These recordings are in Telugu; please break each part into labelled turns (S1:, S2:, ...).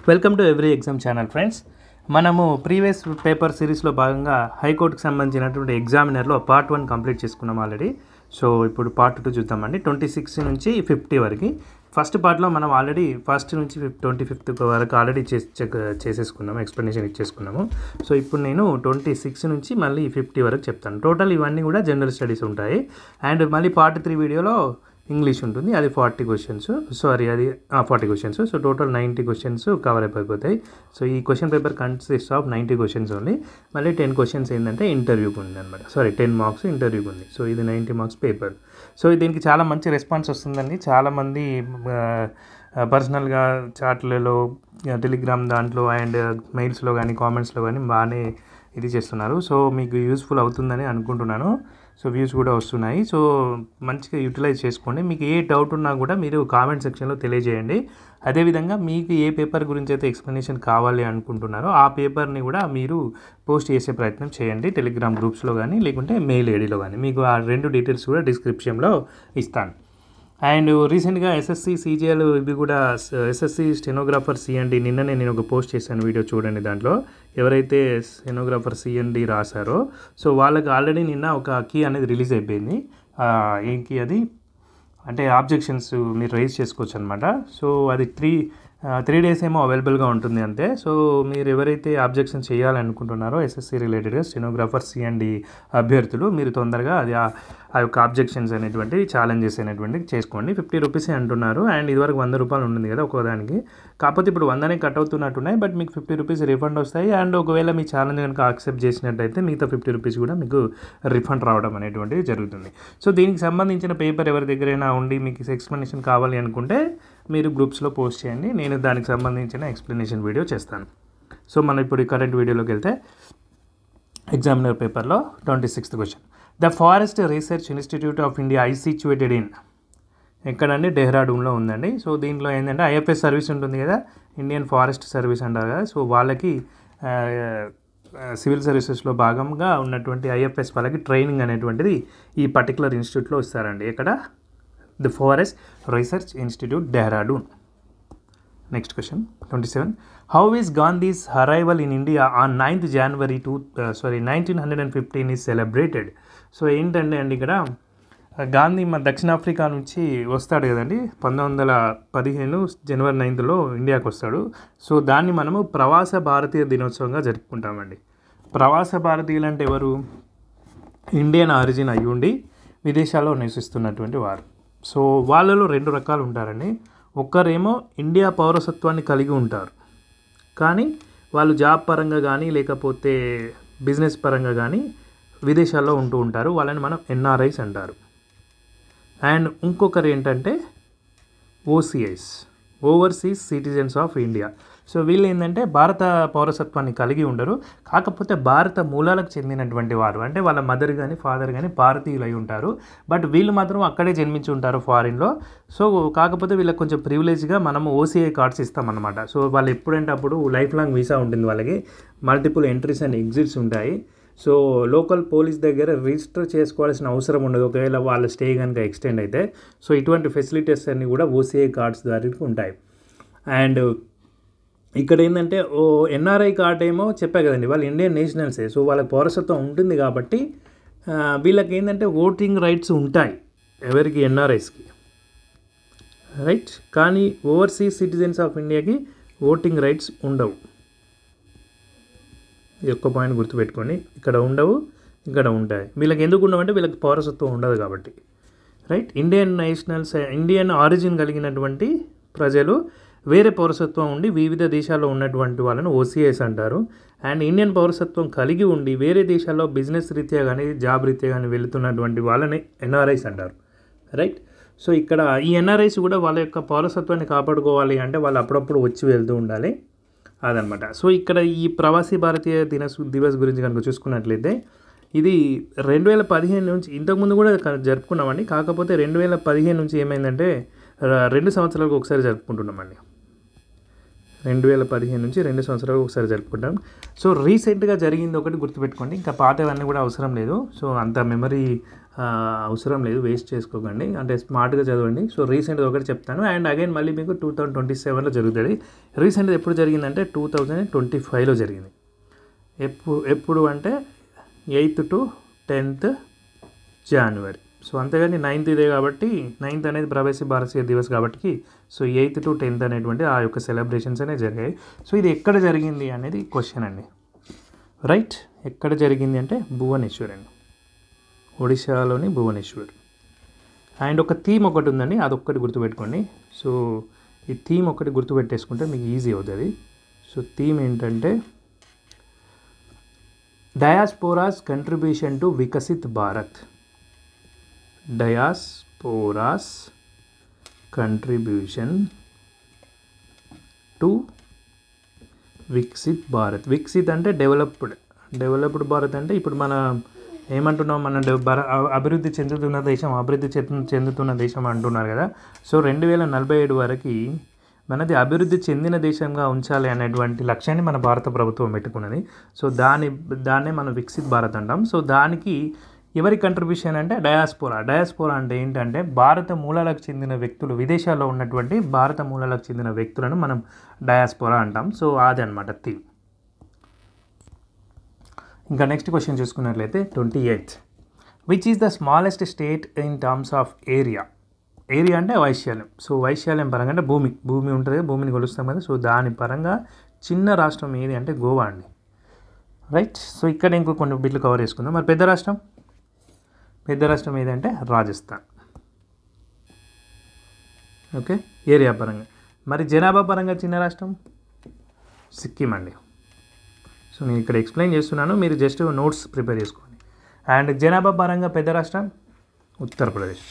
S1: Welcome to every exam channel friends. మనము ప్రీవియస్ పేపర్ సిరీస్లో భాగంగా హైకోర్టుకి సంబంధించినటువంటి ఎగ్జామినర్లో పార్ట్ 1 కంప్లీట్ చేసుకున్నాం ఆల్రెడీ. సో ఇప్పుడు పార్ట్ 2 చూద్దామండి. 26 నుంచి 50 వరకు. ఫస్ట్ పార్ట్లో మనం ఆల్రెడీ ఫస్ట్ నుంచి 25th వరకు ఆల్రెడీ చేసేసుకున్నాము, ఎక్స్ప్లెనేషన్ ఇచ్చేసుకున్నాము. సో ఇప్పుడు నేను 26 నుంచి మళ్ళీ 50 వరకు చెప్తాను. టోటల్ ఇవన్నీ కూడా జనరల్ స్టడీస్ ఉంటాయి. అండ్ మళ్ళీ పార్ట్ 3 వీడియోలో ఇంగ్లీష్ ఉంటుంది, అది 40 క్వశ్చన్స్. అది 40 questions. So total 90 questions cover అయిపోతాయి. సో ఈ question paper consist of 90 questions only. మళ్ళీ 10 క్వశ్చన్స్ ఏంటంటే ఇంటర్వ్యూకి ఉంది అనమాట. 10 మార్క్స్ ఇంటర్వ్యూకి ఉంది. సో ఇది 90 మార్క్స్ పేపర్. సో దీనికి చాలా మంచి రెస్పాన్స్ వస్తుందండి. చాలామంది పర్సనల్గా చాట్లలో, టెలిగ్రామ్ దాంట్లో అండ్ మెయిల్స్లో కానీ కామెంట్స్లో కానీ బాగానే ఇది చేస్తున్నారు. సో మీకు యూస్ఫుల్ అవుతుందని అనుకుంటున్నాను. సో వ్యూస్ కూడా వస్తున్నాయి. సో మంచిగా యూటిలైజ్ చేసుకోండి. మీకు ఏ డౌట్ ఉన్నా కూడా మీరు కామెంట్ సెక్షన్లో తెలియజేయండి. అదేవిధంగా మీకు ఏ పేపర్ గురించి అయితే ఎక్స్ప్లెనేషన్ కావాలి అనుకుంటున్నారో ఆ పేపర్ని కూడా మీరు పోస్ట్ చేసే ప్రయత్నం చేయండి, టెలిగ్రామ్ గ్రూప్స్లో కానీ లేకుంటే మెయిల్ ఐడిలో కానీ. మీకు ఆ 2 డీటెయిల్స్ కూడా డిస్క్రిప్షన్లో ఇస్తాను. అండ్ రీసెంట్గా ఎస్ఎస్సి సీజీఎల్ ఇవి కూడా ఎస్ఎస్సి స్టెనోగ్రాఫర్ సిఎండి నిన్ననే నేను ఒక పోస్ట్ చేశాను, వీడియో చూడండి. దాంట్లో ఎవరైతే స్టెనోగ్రాఫర్ సిఎండి రాశారో సో వాళ్ళకి ఆల్రెడీ నిన్న ఒక కీ అనేది రిలీజ్ అయిపోయింది. ఏం కీ అది అంటే ఆబ్జెక్షన్స్ మీరు రైజ్ చేసుకోవచ్చు అనమాట. సో అది 3 days ఏమో అవైలబుల్గా ఉంటుంది అంతే. సో మీరు ఎవరైతే ఆబ్జెక్షన్ చేయాలనుకుంటున్నారో ఎస్ఎస్సి రిలేటెడ్గా స్టెనోగ్రాఫర్ సిఎండి అభ్యర్థులు మీరు తొందరగా అది ఆ యొక్క ఆబ్జెక్షన్స్ అనేటువంటి ఛాలెంజెస్ అనేటువంటి చేసుకోండి. 50 రూపీసే అంటున్నారు. అండ్ ఇదివరకు 100 రూపాయలు ఉంటుంది కదా ఒక్కోదానికి. కాకపోతే ఇప్పుడు 100నే కట్ అవుతున్నట్టున్నాయి. బట్ మీకు 50 రూపీస్ రిఫండ్ వస్తాయి. అండ్ ఒకవేళ మీ ఛాలెంజ్ కనుక యాక్సెప్ట్ చేసినట్టయితే మిగతా 50 రూపీస్ కూడా మీకు రిఫండ్ రావడం అనేటువంటిది జరుగుతుంది. సో దీనికి సంబంధించిన పేపర్ ఎవరి దగ్గరైనా ఉండి మీకు ఎక్స్ప్లెనేషన్ కావాలి అనుకుంటే మీరు గ్రూప్స్లో పోస్ట్ చేయండి. నేను దానికి సంబంధించిన ఎక్స్ప్లెనేషన్ వీడియో చేస్తాను. సో మనం ఇప్పుడు కరెంట్ వీడియోలోకి వెళ్తే ఎగ్జామినర్ పేపర్లో 26th question. The forest research institute of India I situated in ఎక్కడండి? డెహ్రాడూన్లో ఉందండి. సో దీంట్లో ఏంటంటే ఐఎఫ్ఎస్ సర్వీస్ ఉంటుంది కదా, ఇండియన్ ఫారెస్ట్ సర్వీస్ అంటారు కదా. సో వాళ్ళకి సివిల్ సర్వీసెస్లో భాగంగా ఉన్నటువంటి ఐఎఫ్ఎస్ వాళ్ళకి ట్రైనింగ్ అనేటువంటిది ఈ పర్టికులర్ ఇన్స్టిట్యూట్లో ఇస్తారండి. ఎక్కడ? The forest research institute, Dehradun. Next question 27. How is Gandhi's arrival in India on 9th January 1915 is celebrated? So ఏంటంటే అండి ఇక్కడ గాంధీ మన దక్షిణాఫ్రికా నుంచి వస్తాడు కదండి, 1915 January 9th ఇండియాకి వస్తాడు. సో దాన్ని మనము ప్రవాస భారతీయ దినోత్సవంగా జరుపుకుంటామండి. ప్రవాస భారతీయులు అంటే ఎవరు? ఇండియన్ ఆరిజిన్ అయ్యి ఉండి విదేశాల్లో నివసిస్తున్నటువంటి వారు. సో వాళ్ళలో 2 రకాలు ఉంటారండి. ఒక్కరేమో ఇండియా పౌరసత్వాన్ని కలిగి ఉంటారు, కానీ వాళ్ళు జాబ్ పరంగా కానీ లేకపోతే బిజినెస్ పరంగా కానీ విదేశాల్లో ఉంటూ ఉంటారు. వాళ్ళని మనం ఎన్ఆర్ఐస్ అంటారు. అండ్ ఇంకొకరు ఏంటంటే OCIs, overseas citizens of India. So వీళ్ళు ఏంటంటే భారత పౌరసత్వాన్ని కలిగి ఉండరు, కాకపోతే భారత మూలాలకు చెందినటువంటి వారు. అంటే వాళ్ళ మదర్ కానీ ఫాదర్ కానీ భారతీయులు అయి ఉంటారు. బట్ వీళ్ళు మాత్రం అక్కడే జన్మించి ఉంటారు ఫారిన్లో. సో కాకపోతే వీళ్ళకి కొంచెం ప్రివిలేజ్గా మనము ఓసీఐ కార్డ్స్ ఇస్తామన్నమాట. సో వాళ్ళు ఎప్పుడంటే అప్పుడు లైఫ్ లాంగ్ వీసా ఉంటుంది వాళ్ళకి, మల్టిపుల్ ఎంట్రీస్ అండ్ ఎగ్జిట్స్ ఉంటాయి. సో లోకల్ పోలీస్ దగ్గర రిజిస్టర్ చేసుకోవాల్సిన అవసరం ఉండదు ఒకవేళ వాళ్ళ స్టే కనుక ఎక్స్టెండ్ అయితే. సో ఇటువంటి ఫెసిలిటీస్ అన్నీ కూడా ఓసీఐ కార్డ్స్ ద్వారా ఉంటాయి. అండ్ ఇక్కడ ఏంటంటే ఎన్ఆర్ఐ కార్డ్ ఏమో చెప్పా కదండి, వాళ్ళు ఇండియన్ నేషనల్సే. సో వాళ్ళకి పౌరసత్వం ఉంటుంది కాబట్టి వీళ్ళకి ఏంటంటే ఓటింగ్ రైట్స్ ఉంటాయి ఎవరికి? ఎన్ఆర్ఐస్కి, రైట్. కానీ ఓవర్సీస్ సిటిజన్స్ ఆఫ్ ఇండియాకి ఓటింగ్ రైట్స్ ఉండవు. ఈ ఒక్క పాయింట్ గుర్తుపెట్టుకోండి, ఇక్కడ ఉండవు, ఇక్కడ ఉంటాయి. వీళ్ళకి ఎందుకు ఉండవంటే వీళ్ళకి పౌరసత్వం ఉండదు కాబట్టి, రైట్. ఇండియన్ ఆరిజిన్ కలిగినటువంటి ప్రజలు వేరే పౌరసత్వం ఉండి వివిధ దేశాల్లో ఉన్నటువంటి వాళ్ళని ఓసీఐస్ అంటారు. అండ్ ఇండియన్ పౌరసత్వం కలిగి ఉండి వేరే దేశాల్లో బిజినెస్ రీత్యా కానీ జాబ్ రీత్యా కానీ వెళుతున్నటువంటి వాళ్ళని ఎన్ఆర్ఐస్ అంటారు, రైట్. సో ఇక్కడ ఈ ఎన్ఆర్ఐస్ కూడా వాళ్ళ యొక్క పౌరసత్వాన్ని కాపాడుకోవాలి అంటే వాళ్ళు అప్పుడప్పుడు వచ్చి వెళ్తూ ఉండాలి, అదనమాట. సో ఇక్కడ ఈ ప్రవాసీ భారతీయ దివస్ గురించి కనుక చూసుకున్నట్లయితే ఇది 2015 నుంచి, ఇంతకుముందు కూడా జరుపుకున్నామండి. కాకపోతే 2015 నుంచి ఏమైందంటే 2 సంవత్సరాలకు ఒకసారి జరుపుకుంటున్నామండి. 2015 నుంచి 2 సంవత్సరాలకు ఒకసారి జరుపుకుంటాం. సో రీసెంట్గా జరిగింది ఒకటి గుర్తుపెట్టుకోండి, ఇంకా పాతవన్నీ కూడా అవసరం లేదు. సో అంత మెమరీ అవసరం లేదు, వేస్ట్ చేసుకోకండి, అంటే స్మార్ట్గా చదవండి. సో రీసెంట్గా ఒకటి చెప్తాను, అండ్ అగైన్ మళ్ళీ మీకు 2027లో జరుగుతుంది. రీసెంట్గా ఎప్పుడు జరిగిందంటే 2025లో జరిగింది. ఎప్పుడు అంటే 8th to 10th January. So అంతేగాని 9th ఇదే కాబట్టి 9th అనేది ప్రవాసీ భారతీయ దివస్ కాబట్టి సో 8th to 10th అనేటువంటి ఆ యొక్క సెలబ్రేషన్స్ అనేవి జరిగాయి. సో ఇది ఎక్కడ జరిగింది అనేది క్వశ్చన్ అండి. రైట్, ఎక్కడ జరిగింది అంటే భువనేశ్వర్ అండి, ఒడిశాలోని భువనేశ్వర్. అండ్ ఒక థీమ్ ఒకటి ఉందండి, అదొక్కటి గుర్తుపెట్టుకోండి. సో ఈ థీమ్ ఒకటి గుర్తుపెట్టేసుకుంటే మీకు ఈజీ అవుతుంది. సో థీమ్ ఏంటంటే diasporas contribution to Viksit Bharat. Diasporas contribution to Viksit Bharat. వికసిత్ అంటే డెవలప్డ్ భారత్ అంటే ఇప్పుడు మన ఏమంటున్నాం, మన అభివృద్ధి చెందుతున్న దేశం అంటున్నారు కదా. సో 2047 వరకు మనది అభివృద్ధి చెందిన దేశంగా ఉంచాలి అనేటువంటి లక్ష్యాన్ని మన భారత ప్రభుత్వం పెట్టుకున్నది. సో దాన్నే మనం వికసిత్ భారత్ అంటాం. సో దానికి ఎవరి కంట్రిబ్యూషన్ అంటే డయాస్పోరా అంటే ఏంటంటే భారత మూలాలకు చెందిన వ్యక్తులు, విదేశాల్లో ఉన్నటువంటి భారత మూలాలకు చెందిన వ్యక్తులను మనం డయాస్పోరా అంటాం. సో అది అనమాట థీమ్. ఇంకా నెక్స్ట్ క్వశ్చన్ చూసుకున్నట్లయితే 28, which is the smallest state in terms of area. Area అంటే వైశాల్యం. సో వైశాల్యం పరంగా అంటే భూమి ఉంటుంది, భూమిని కొలుస్తాం కదా. సో దాని పరంగా చిన్న రాష్ట్రం ఏది అంటే గోవా అండి. రైట్, సో ఇక్కడ ఇంకో కొన్ని బిట్లు కవర్ చేసుకుందాం. మరి పెద్ద రాష్ట్రం ఏదంటే రాజస్థాన్. ఓకే, ఏరియా పరంగా. మరి జనాభా పరంగా చిన్న రాష్ట్రం సిక్కిం అండి. సో నేను ఇక్కడ ఎక్స్ప్లెయిన్ చేస్తున్నాను, మీరు జస్ట్ నోట్స్ ప్రిపేర్ చేసుకోండి. అండ్ జనాభా పరంగా పెద్ద రాష్ట్రం ఉత్తరప్రదేశ్.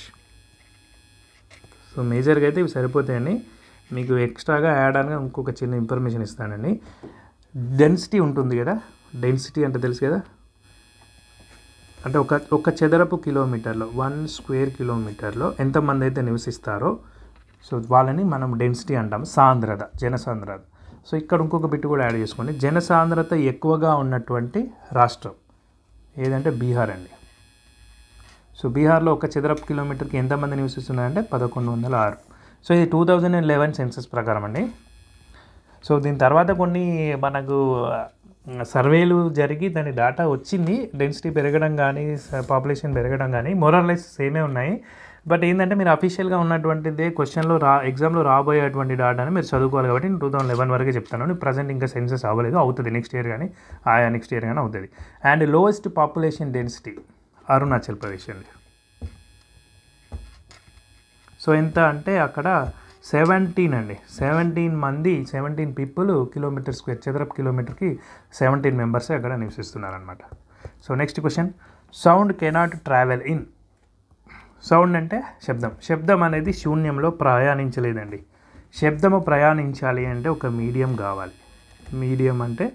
S1: సో మేజర్గా అయితే ఇవి సరిపోతాయండి. మీకు ఎక్స్ట్రాగా యాడ్ ఆన్గా ఇంకొక చిన్న ఇన్ఫర్మేషన్ ఇస్తానండి. డెన్సిటీ ఉంటుంది కదా, డెన్సిటీ అంటే తెలుసు కదా, అంటే ఒక చదరపు కిలోమీటర్లో 1 square kilometerలో ఎంతమంది అయితే నివసిస్తారో సో వాళ్ళని మనం డెన్సిటీ అంటాం, జనసాంద్రత. సో ఇక్కడ ఇంకొక బిట్ కూడా యాడ్ చేసుకోండి. జనసాంద్రత ఎక్కువగా ఉన్నటువంటి రాష్ట్రం ఏదంటే బీహార్ అండి. సో బీహార్లో ఒక చదరపు కిలోమీటర్కి ఎంతమంది నివసిస్తున్నారంటే 1106. సో ఇది 2011 సెన్సస్ ప్రకారం అండి. సో దీని తర్వాత కొన్ని మనకు సర్వేలు జరిగి దాని డేటా వచ్చింది. డెన్సిటీ పెరగడం కానీ పాపులేషన్ పెరగడం కానీ మోరల్లెస్ సేమే ఉన్నాయి. బట్ ఏంటంటే మీరు అఫీషియల్గా ఉన్నటువంటిదే క్వశ్చన్లో ఎగ్జామ్లో రాబోయేటువంటి డేటాని మీరు చదువుకోవాలి కాబట్టి నేను 2011 వరకే చెప్తాను. ప్రజెంట్ ఇంకా సెన్సస్ అవ్వలేదు, అవుతుంది నెక్స్ట్ ఇయర్ కానీ అవుతుంది. And lowest population density Arunachal Pradesh అండి. సో ఎంత అంటే అక్కడ 17 అండి, 17 పీపుల్ స్క్వేర్ చదరపు కిలోమీటర్కి 17 మెంబర్సే అక్కడ నివసిస్తున్నారనమాట. So next question, sound cannot travel in. Sound అంటే శబ్దం అనేది శూన్యంలో ప్రయాణించలేదండి. శబ్దము ప్రయాణించాలి అంటే ఒక మీడియం కావాలి. మీడియం అంటే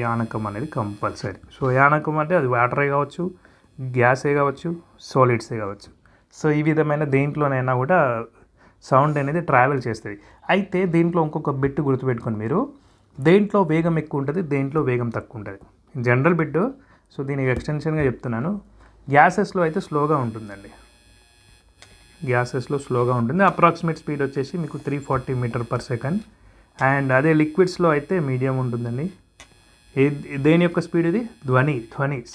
S1: యానకం అనేది కంపల్సరీ. సో యానకం అంటే అది వాటరే కావచ్చు, గ్యాసే కావచ్చు, సాలిడ్సే కావచ్చు. సో ఈ విధమైన దేంట్లోనైనా కూడా సౌండ్ అనేది ట్రావెల్ చేస్తుంది. అయితే దీంట్లో ఇంకొక బిట్ గుర్తుపెట్టుకొని మీరు, దేంట్లో వేగం ఎక్కువ ఉంటుంది, దేంట్లో వేగం తక్కువ ఉంటుంది. General bit. సో దీనికి ఎక్స్టెన్షన్గా చెప్తున్నాను. గ్యాసెస్లో అయితే స్లోగా ఉంటుందండి, అప్రాక్సిమేట్ స్పీడ్ వచ్చేసి మీకు 340 m/s. అండ్ అదే లిక్విడ్స్లో అయితే మీడియం ఉంటుందండి. దేని యొక్క స్పీడ్ ఇది? ధ్వని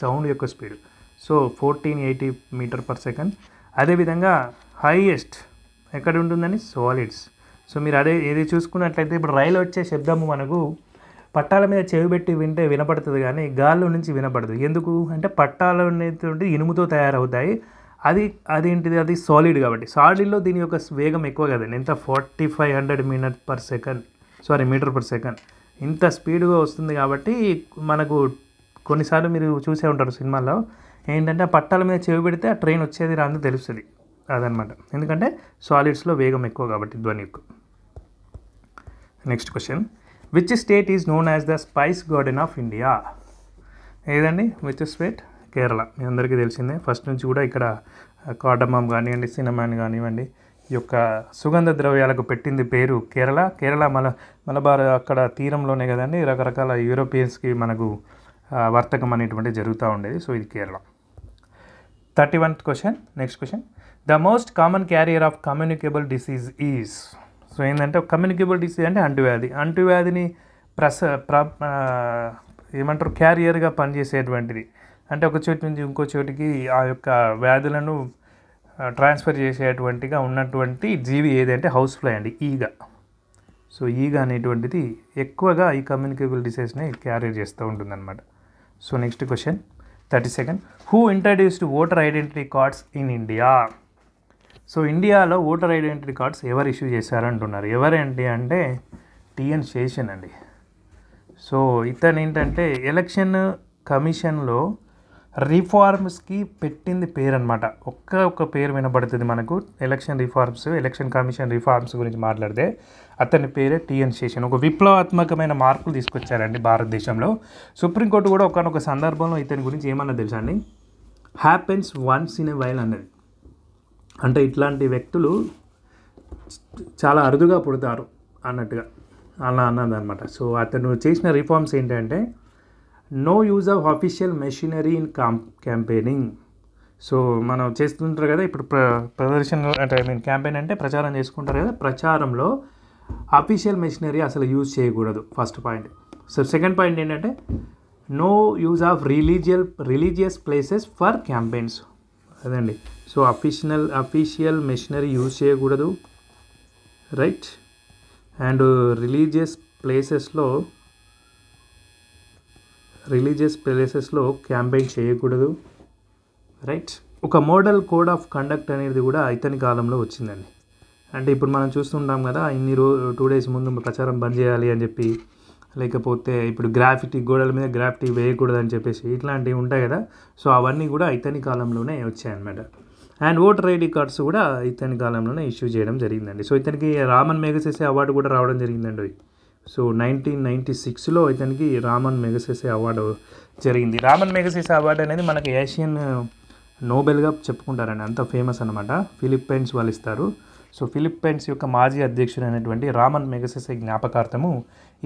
S1: సౌండ్ యొక్క స్పీడ్. So 1480 m/s. అదేవిధంగా హైయెస్ట్ ఎక్కడ ఉంటుందని సాలిడ్స్. సో మీరు ఏది చూసుకున్నట్లయితే ఇప్పుడు రైలు వచ్చే శబ్దము మనకు పట్టాల మీద చెవి పెట్టి వింటే వినపడుతుంది కానీ గాల్లో నుంచి వినపడదు. ఎందుకు అంటే పట్టాలు అనేటువంటి ఇనుముతో తయారవుతాయి. అది సాలిడ్ కాబట్టి. సాలిడ్లో దీని యొక్క వేగం ఎక్కువ కదండి, ఎంత 4500 m/s. ఇంత స్పీడ్గా వస్తుంది కాబట్టి మనకు కొన్నిసార్లు మీరు చూసే ఉంటారు సినిమాల్లో, ఏంటంటే ఆ పట్టాల మీద చెవి పెడితే ఆ ట్రైన్ వచ్చేది రాంది తెలుస్తుంది. అదనమాట, ఎందుకంటే సాలిడ్స్లో వేగం ఎక్కువ కాబట్టి ధ్వని ఎక్కువ. Next question, which state is known as the spice garden of India. ఏదండి విచ్ స్టేట్? కేరళ. మీ అందరికీ తెలిసిందే, ఫస్ట్ నుంచి కూడా ఇక్కడ కార్డమమ్ కానివ్వండి, సినమన్ కానివ్వండి, ఈ యొక్క సుగంధ ద్రవ్యాలకు పెట్టింది పేరు కేరళ. మలబార్ అక్కడ తీరంలోనే కదండి రకరకాల యూరోపియన్స్కి మనకు వర్తకం అనేటువంటి జరుగుతూ ఉండేది. సో ఇది Kerala. 31th question. Next question, the most common carrier of communicable disease is. So ఏంటంటే కమ్యూనికేబుల్ డిసీజ్ అంటే అంటువ్యాధిని ఏమంటారు క్యారియర్గా పనిచేసేటువంటిది, అంటే ఒక చోటు నుంచి ఇంకో చోటికి ఆ యొక్క వ్యాధులను ట్రాన్స్ఫర్ చేసేటువంటిగా ఉన్నటువంటి జీవి ఏదంటే హౌస్ ఫ్లై అండి, ఈగ. సో ఈగ అనేటువంటిది ఎక్కువగా ఈ కమ్యూనికేబుల్ డిసీజ్ని క్యారీ చేస్తూ ఉంటుందన్నమాట. So next question 32nd, who introduced voter identity cards in India. So ఇండియాలో ఓటర్ ఐడెంటిటీ కార్డ్స్ ఎవరు ఇష్యూ చేశారంటున్నారు. ఎవరేంటి అంటే టిఎన్ శేషన్ అండి. సో ఇతను ఏంటంటే ఎలక్షన్ కమిషన్లో రిఫార్మ్స్కి పెట్టింది పేరు అనమాట. ఒక్క పేరు వినబడుతుంది మనకు ఎలక్షన్ కమిషన్ రిఫార్మ్స్ గురించి మాట్లాడితే అతని పేరే టిఎన్ శేషన్. ఒక విప్లవాత్మకమైన మార్పులు తీసుకొచ్చారండి భారతదేశంలో. సుప్రీంకోర్టు కూడా ఒకనొక సందర్భంలో ఇతని గురించి ఏమన్నా తెలుసా అండి, happens once in a while అన్నది. అంటే ఇట్లాంటి వ్యక్తులు చాలా అరుదుగా పుడతారు అన్నట్టుగా అలా అన్నదన్నమాట. సో అతను చేసిన రిఫార్మ్స్ ఏంటంటే no use of official machinery in campaigning. So మనం చేస్తుంటారు కదా ఇప్పుడు ప్రదర్శన అంటే క్యాంపెయిన్ అంటే ప్రచారం చేసుకుంటారు కదా, ప్రచారంలో అఫీషియల్ మెషినరీ అసలు యూజ్ చేయకూడదు, first point. So second point ఏంటంటే no use of religious places for campaigns, అదండి. సో అఫీషియల్ మెషినరీ యూజ్ చేయకూడదు, రైట్. అండ్ రిలీజియస్ ప్లేసెస్లో క్యాంపెయిన్ చేయకూడదు, రైట్. ఒక మోడల్ కోడ్ ఆఫ్ కండక్ట్ అనేది కూడా ఇతని కాలంలో వచ్చిందండి. అంటే ఇప్పుడు మనం చూస్తుంటాం కదా, 2 days ముందు ప్రచారం బంద్ చేయాలి అని చెప్పి, లేకపోతే ఇప్పుడు గోడల మీద గ్రాఫిటీ వేయకూడదు అని చెప్పేసి ఇట్లాంటివి ఉంటాయి కదా. సో అవన్నీ కూడా ఇతని కాలంలోనే వచ్చాయన్నమాట. అండ్ ఓటర్ ఐడి కార్డ్స్ కూడా ఇతని కాలంలోనే ఇష్యూ చేయడం జరిగిందండి. సో ఇతనికి రామన్ మెగసెసే అవార్డు కూడా రావడం జరిగిందండి. సో 1996లో ఇతనికి రామన్ మెగసెసే అవార్డు జరిగింది. రామన్ మెగసెసే అవార్డు అనేది మనకి ఏషియన్ నోబెల్గా చెప్పుకుంటారండి, అంత ఫేమస్ అనమాట. ఫిలిప్పైన్స్ వాళ్ళు ఇస్తారు. సో ఫిలిప్పైన్స్ యొక్క మాజీ అధ్యక్షుడు అయినటువంటి రామన్ మెగసెసే జ్ఞాపకార్థము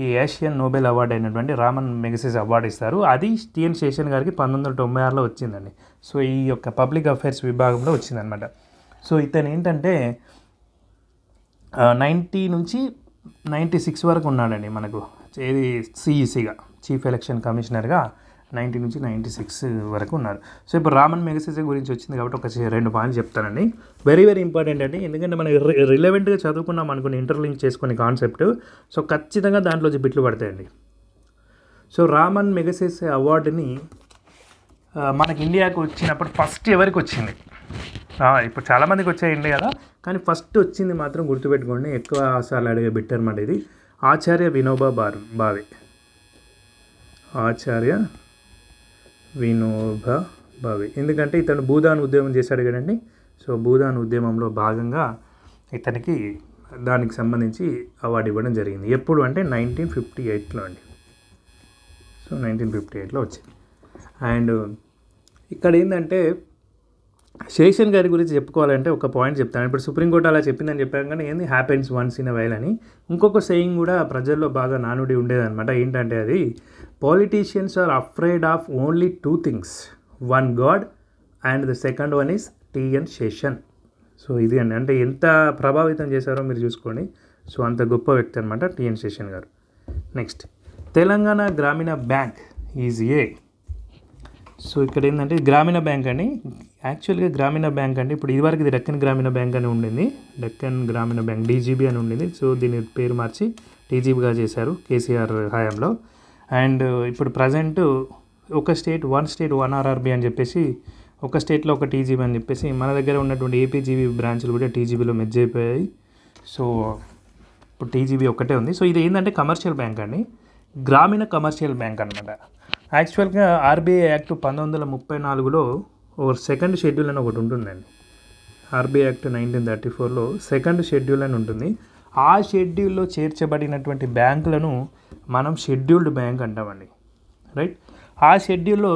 S1: ఈ ఏషియన్ నోబెల్ అవార్డు అయినటువంటి రామన్ మెగసెసే అవార్డు ఇస్తారు. అది టిఎన్ శేషన్ గారికి 1996లో వచ్చిందండి. సో ఈ యొక్క పబ్లిక్ అఫైర్స్ విభాగంలో వచ్చిందనమాట. సో ఇతను ఏంటంటే 90 నుంచి 96 వరకు ఉన్నాడండి మనకు, ఏది సిఈసిగా చీఫ్ ఎలక్షన్ కమిషనర్గా 90 నుంచి 96 వరకు ఉన్నారు. సో ఇప్పుడు రామన్ మెగసెసే గురించి వచ్చింది కాబట్టి ఒక 2 పాయింట్లు చెప్తానండి. వెరీ ఇంపార్టెంట్ అండి, ఎందుకంటే మనం రిలవెంట్గా చదువుకున్నాం అనుకుని ఇంటర్లింక్ చేసుకునే కాన్సెప్ట్. సో ఖచ్చితంగా దాంట్లో బిట్లు పడతాయండి. సో రామన్ మెగసెసే అవార్డుని మనకి ఇండియాకు వచ్చినప్పుడు ఫస్ట్ ఎవరికి వచ్చింది, ఇప్పుడు చాలామందికి వచ్చాయండి కదా, కానీ ఫస్ట్ వచ్చింది మాత్రం గుర్తుపెట్టుకోండి, ఎక్కువ సార్లు అడిగే బిట్ అనమాట ఇది. ఆచార్య వినోబా భావే. ఆచార్య వినోబా భావే, ఎందుకంటే ఇతను భూదాన్ ఉద్యమం చేశాడు కదండి. సో భూదాన్ ఉద్యమంలో భాగంగా ఇతనికి దానికి సంబంధించి అవార్డు ఇవ్వడం జరిగింది. ఎప్పుడు అంటే 1958లో అండి. సో 1958లో వచ్చింది. అండ్ ఇక్కడ ఏంటంటే శేషన్ గారి గురించి చెప్పుకోవాలంటే ఒక పాయింట్ చెప్తాను. ఇప్పుడు సుప్రీంకోర్టు అలా చెప్పిందని చెప్పాను, కానీ ఏంది happens once in a while అని. ఇంకొక సేయింగ్ కూడా ప్రజల్లో బాగా నానుడి ఉండేదన్నమాట. ఏంటంటే అది politicians are afraid of only 2 things, one God and the second one is TN Seshan. So ఇది అండి, అంటే ఎంత ప్రభావితం చేశారో మీరు చూసుకోండి. సో అంత గొప్ప వ్యక్తి అనమాట టిఎన్ శేషన్ గారు. నెక్స్ట్, తెలంగాణ గ్రామీణ బ్యాంక్ ఈజ్ ఏ. సో ఇక్కడ ఏంటంటే గ్రామీణ బ్యాంక్ అండి, యాక్చువల్గా గ్రామీణ బ్యాంక్ అండి. ఇప్పుడు ఇదివరకు ఇది డెక్కన్ గ్రామీణ బ్యాంక్ అని ఉండింది, డెక్కన్ గ్రామీణ బ్యాంక్ డీజీబీ అని ఉండింది. సో దీని పేరు మార్చి టీజీబీగా చేశారు కేసీఆర్ హయాంలో. అండ్ ఇప్పుడు ప్రజెంట్ ఒక స్టేట్ 1 RRB అని చెప్పేసి, ఒక స్టేట్లో ఒక టీజీబీ అని చెప్పేసి మన దగ్గర ఉన్నటువంటి ఏపీజీబీ బ్రాంచ్లు కూడా టీజీబీలో మెర్జ్ అయిపోయాయి. సో ఇప్పుడు టీజీబీ ఒక్కటే ఉంది. సో ఇది ఏంటంటే కమర్షియల్ బ్యాంక్ అండి, గ్రామీణ కమర్షియల్ బ్యాంక్ అనమాట. యాక్చువల్గా ఆర్బీఐ యాక్ట్ 1934లో ఒక సెకండ్ షెడ్యూల్ అని ఒకటి ఉంటుందండి. ఆర్బీఐ యాక్ట్ 1934లో సెకండ్ షెడ్యూల్ అని ఉంటుంది. ఆ షెడ్యూల్లో చేర్చబడినటువంటి బ్యాంకులను మనం షెడ్యూల్డ్ బ్యాంక్ అంటామండి, రైట్. ఆ షెడ్యూల్లో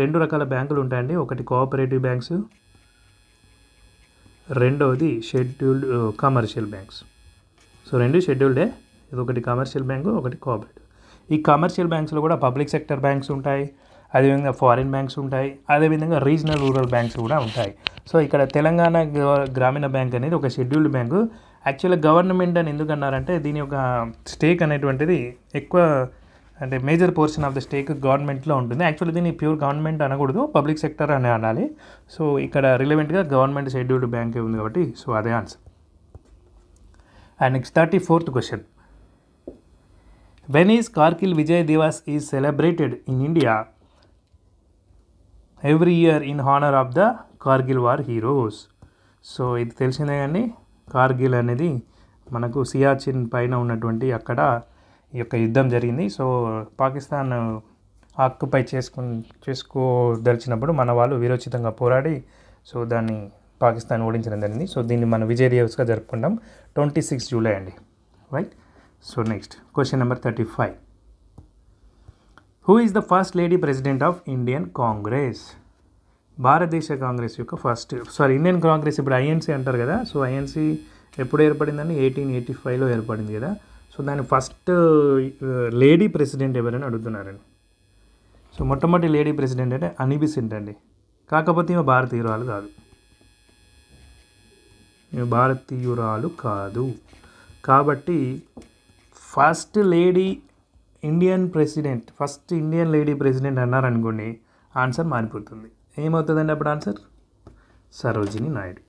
S1: 2 రకాల బ్యాంకులు ఉంటాయండి. ఒకటి కోఆపరేటివ్ బ్యాంక్స్, రెండవది షెడ్యూల్డ్ కమర్షియల్ బ్యాంక్స్. సో 2 షెడ్యూల్డే, ఇది ఒకటి కమర్షియల్ బ్యాంకు, ఒకటి కోఆపరేటివ్. ఈ కమర్షియల్ బ్యాంక్స్లో కూడా పబ్లిక్ సెక్టర్ బ్యాంక్స్ ఉంటాయి, అదేవిధంగా ఫారిన్ బ్యాంక్స్ ఉంటాయి, అదేవిధంగా రీజనల్ రూరల్ బ్యాంక్స్ కూడా ఉంటాయి. సో ఇక్కడ తెలంగాణ గ్రామీణ బ్యాంక్ అనేది ఒక షెడ్యూల్డ్ బ్యాంకు. యాక్చువల్గా గవర్నమెంట్ అని ఎందుకు అన్నారంటే దీని యొక్క స్టేక్ అనేటువంటిది ఎక్కువ, అంటే major portion of the stake గవర్నమెంట్లో ఉంటుంది. యాక్చువల్లీ దీన్ని ప్యూర్ గవర్నమెంట్ అనకూడదు, పబ్లిక్ సెక్టర్ అని అనాలి. సో ఇక్కడ రిలవెంట్గా గవర్నమెంట్ షెడ్యూల్డ్ బ్యాంకే ఉంది కాబట్టి సో అదే answer. And next 34th question. When is Kargil Vijay Diwas is celebrated in India every year in honour of the Kargil war heroes? So ఇది తెలిసిందే కానీ కార్గిల్ అనేది మనకు సియాచిన్ పైన ఉన్నటువంటి అక్కడ ఈ యొక్క యుద్ధం జరిగింది. సో పాకిస్తాన్ ఆక్యుపై చేసుకోదలిచినప్పుడు మన వాళ్ళు వీరోచితంగా పోరాడి సో దాన్ని పాకిస్తాన్ ఓడించడం జరిగింది. సో దీన్ని మనం విజయ్ దివస్గా జరుపుకుంటాం 26 జూలై అండి, right. So next question number 35. Who is the first lady president of Indian Congress? భారతదేశ కాంగ్రెస్ యొక్క ఇండియన్ కాంగ్రెస్ ఇప్పుడు ఐఎన్సీ అంటారు కదా. సో ఐఎన్సీ ఎప్పుడు ఏర్పడిందండి? 1885లో ఏర్పడింది కదా. సో దాని ఫస్ట్ లేడీ ప్రెసిడెంట్ ఎవరని అడుగుతున్నారండి. సో మొట్టమొదటి లేడీ ప్రెసిడెంట్ అంటే అనీ బెసెంట్ అండి. కాకపోతే ఈమె భారతీయురాలు కాదు. కాబట్టి ఫస్ట్ ఇండియన్ లేడీ ప్రెసిడెంట్ అన్నారనుకోండి, ఆన్సర్ మారిపోతుంది. ఏమవుతుందండి అప్పుడు ఆన్సర్? సరోజిని నాయుడు.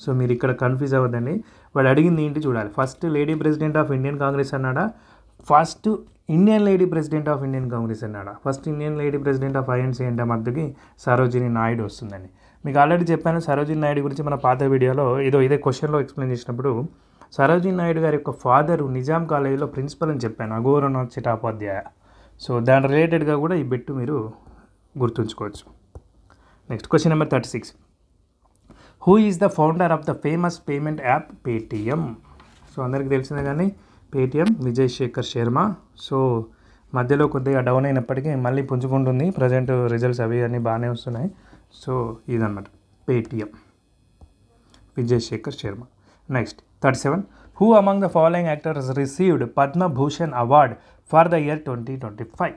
S1: సో మీరు ఇక్కడ కన్ఫ్యూజ్ అవ్వద్దండి, వాడు అడిగింది ఏంటి చూడాలి. First lady president of Indian Congress అన్నాడా, first Indian lady president of Indian Congress అన్నాడా? First Indian lady president of INC అంటే మధ్యకి సరోజిని నాయుడు వస్తుందండి. మీకు ఆల్రెడీ చెప్పాను సరోజిని నాయుడు గురించి మన పాత వీడియోలో ఇదే క్వశ్చన్లో ఎక్స్ప్లెయిన్ చేసినప్పుడు. సరోజిని నాయుడు గారి యొక్క ఫాదరు నిజాం కాలేజీలో ప్రిన్సిపల్ అని చెప్పాను, అఘోరనాథ్ చటోపాధ్యాయ. సో దాని రిలేటెడ్గా కూడా ఈ బెట్టు మీరు గుర్తుంచుకోవచ్చు. Next question number 36. Who is the founder of the famous payment app Paytm? So అందరికీ తెలిసిందే కానీ పేటిఎం విజయ్ శేఖర్ శర్మ. సో మధ్యలో కొద్దిగా డౌన్ అయినప్పటికీ మళ్ళీ పుంజుకుంటుంది. ప్రజెంట్ రిజల్ట్స్ అవి అన్నీ బాగానే వస్తున్నాయి. సో ఇదన్నమాట Paytm, Vijay Shekhar Sharma. Next 37. Who among the following actors received Padma Bhushan award for the year 2025?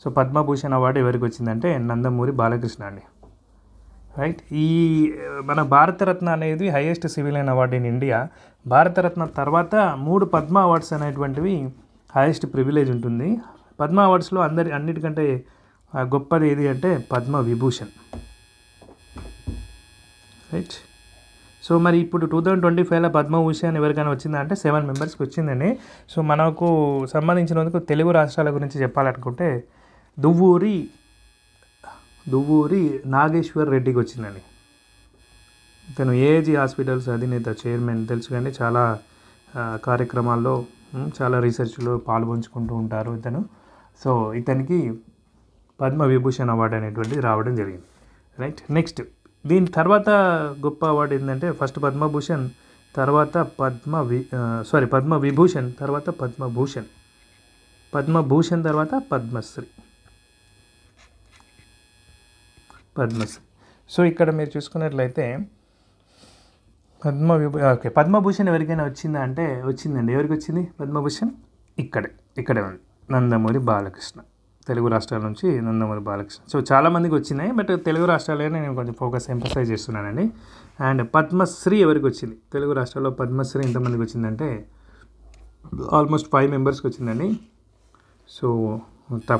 S1: So Padma Bhushan award ఎవరికి వచ్చిందంటే నందమూరి బాలకృష్ణ అండి, రైట్. ఈ మన భారతరత్న అనేది highest civilian award in India. Bharat Ratna తర్వాత 3 పద్మ అవార్డ్స్ అనేటువంటివి హైయెస్ట్ ప్రివిలేజ్ ఉంటుంది. పద్మ అవార్డ్స్లో అన్నిటికంటే గొప్పది ఏది అంటే పద్మ విభూషణ్, రైట్. సో మరి ఇప్పుడు 2025లో పద్మభూషణ్ ఎవరికైనా వచ్చిందా అంటే 7 మెంబర్స్కి వచ్చిందండి. సో మనకు సంబంధించినందుకు తెలుగు రాష్ట్రాల గురించి చెప్పాలనుకుంటే దువ్వూరి నాగేశ్వర్ రెడ్డికి వచ్చిందండి. ఇతను ఏజీ హాస్పిటల్స్ అధినేత, చైర్మన్, తెలుసు కానీ చాలా కార్యక్రమాల్లో చాలా రీసెర్చ్లో పాల్పంచుకుంటూ ఉంటారు ఇతను. సో ఇతనికి పద్మ విభూషణ్ అవార్డు అనేటువంటిది రావడం జరిగింది, రైట్. నెక్స్ట్ దీని తర్వాత గొప్ప అవార్డు ఏంటంటే ఫస్ట్ పద్మభూషణ్, తర్వాత పద్మవిభూషణ్, తర్వాత పద్మభూషణ్ తర్వాత పద్మశ్రీ. సో ఇక్కడ మీరు చూసుకున్నట్లయితే పద్మభూషణ్ ఎవరికైనా వచ్చిందా అంటే వచ్చిందండి. ఎవరికి వచ్చింది పద్మభూషణ్? ఇక్కడే ఉంది, నందమూరి బాలకృష్ణ. తెలుగు రాష్ట్రాల నుంచి నందమూరి బాలకృష్ణ. సో చాలామందికి వచ్చినాయి, బట్ తెలుగు రాష్ట్రాలనే నేను కొంచెం ఎంఫసైజ్ చేస్తున్నానండి. అండ్ పద్మశ్రీ ఎవరికి వచ్చింది? తెలుగు రాష్ట్రాల్లో పద్మశ్రీ ఎంతమందికి వచ్చిందంటే ఆల్మోస్ట్ 5 మెంబర్స్కి వచ్చిందండి. సో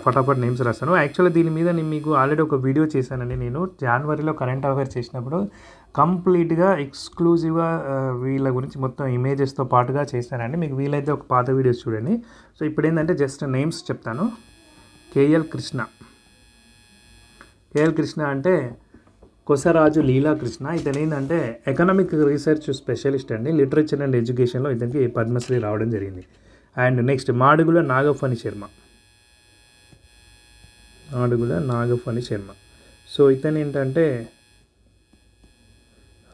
S1: ఫటాఫట్ నేమ్స్ రాస్తాను. యాక్చువల్లీ దీని మీద నేను మీకు ఆల్రెడీ ఒక వీడియో చేశానండి. నేను జనవరిలో కరెంట్ అఫైర్స్ చేసినప్పుడు కంప్లీట్గా ఎక్స్క్లూజివ్గా వీళ్ళ గురించి మొత్తం ఇమేజెస్తో పాటుగా చేశానండి. మీకు వీలైతే ఒక పాత వీడియోస్ చూడండి. సో ఇప్పుడు ఏంటంటే జస్ట్ నేమ్స్ చెప్తాను. కేఎల్ కృష్ణ అంటే కొసరాజు లీలాకృష్ణ. ఇతను ఏంటంటే ఎకనామిక్ రీసెర్చ్ స్పెషలిస్ట్ అండి. లిటరేచర్ అండ్ ఎడ్యుకేషన్లో ఇతనికి పద్మశ్రీ రావడం జరిగింది. And next Madugula Nagaphani Sharma. So ఇతను ఏంటంటే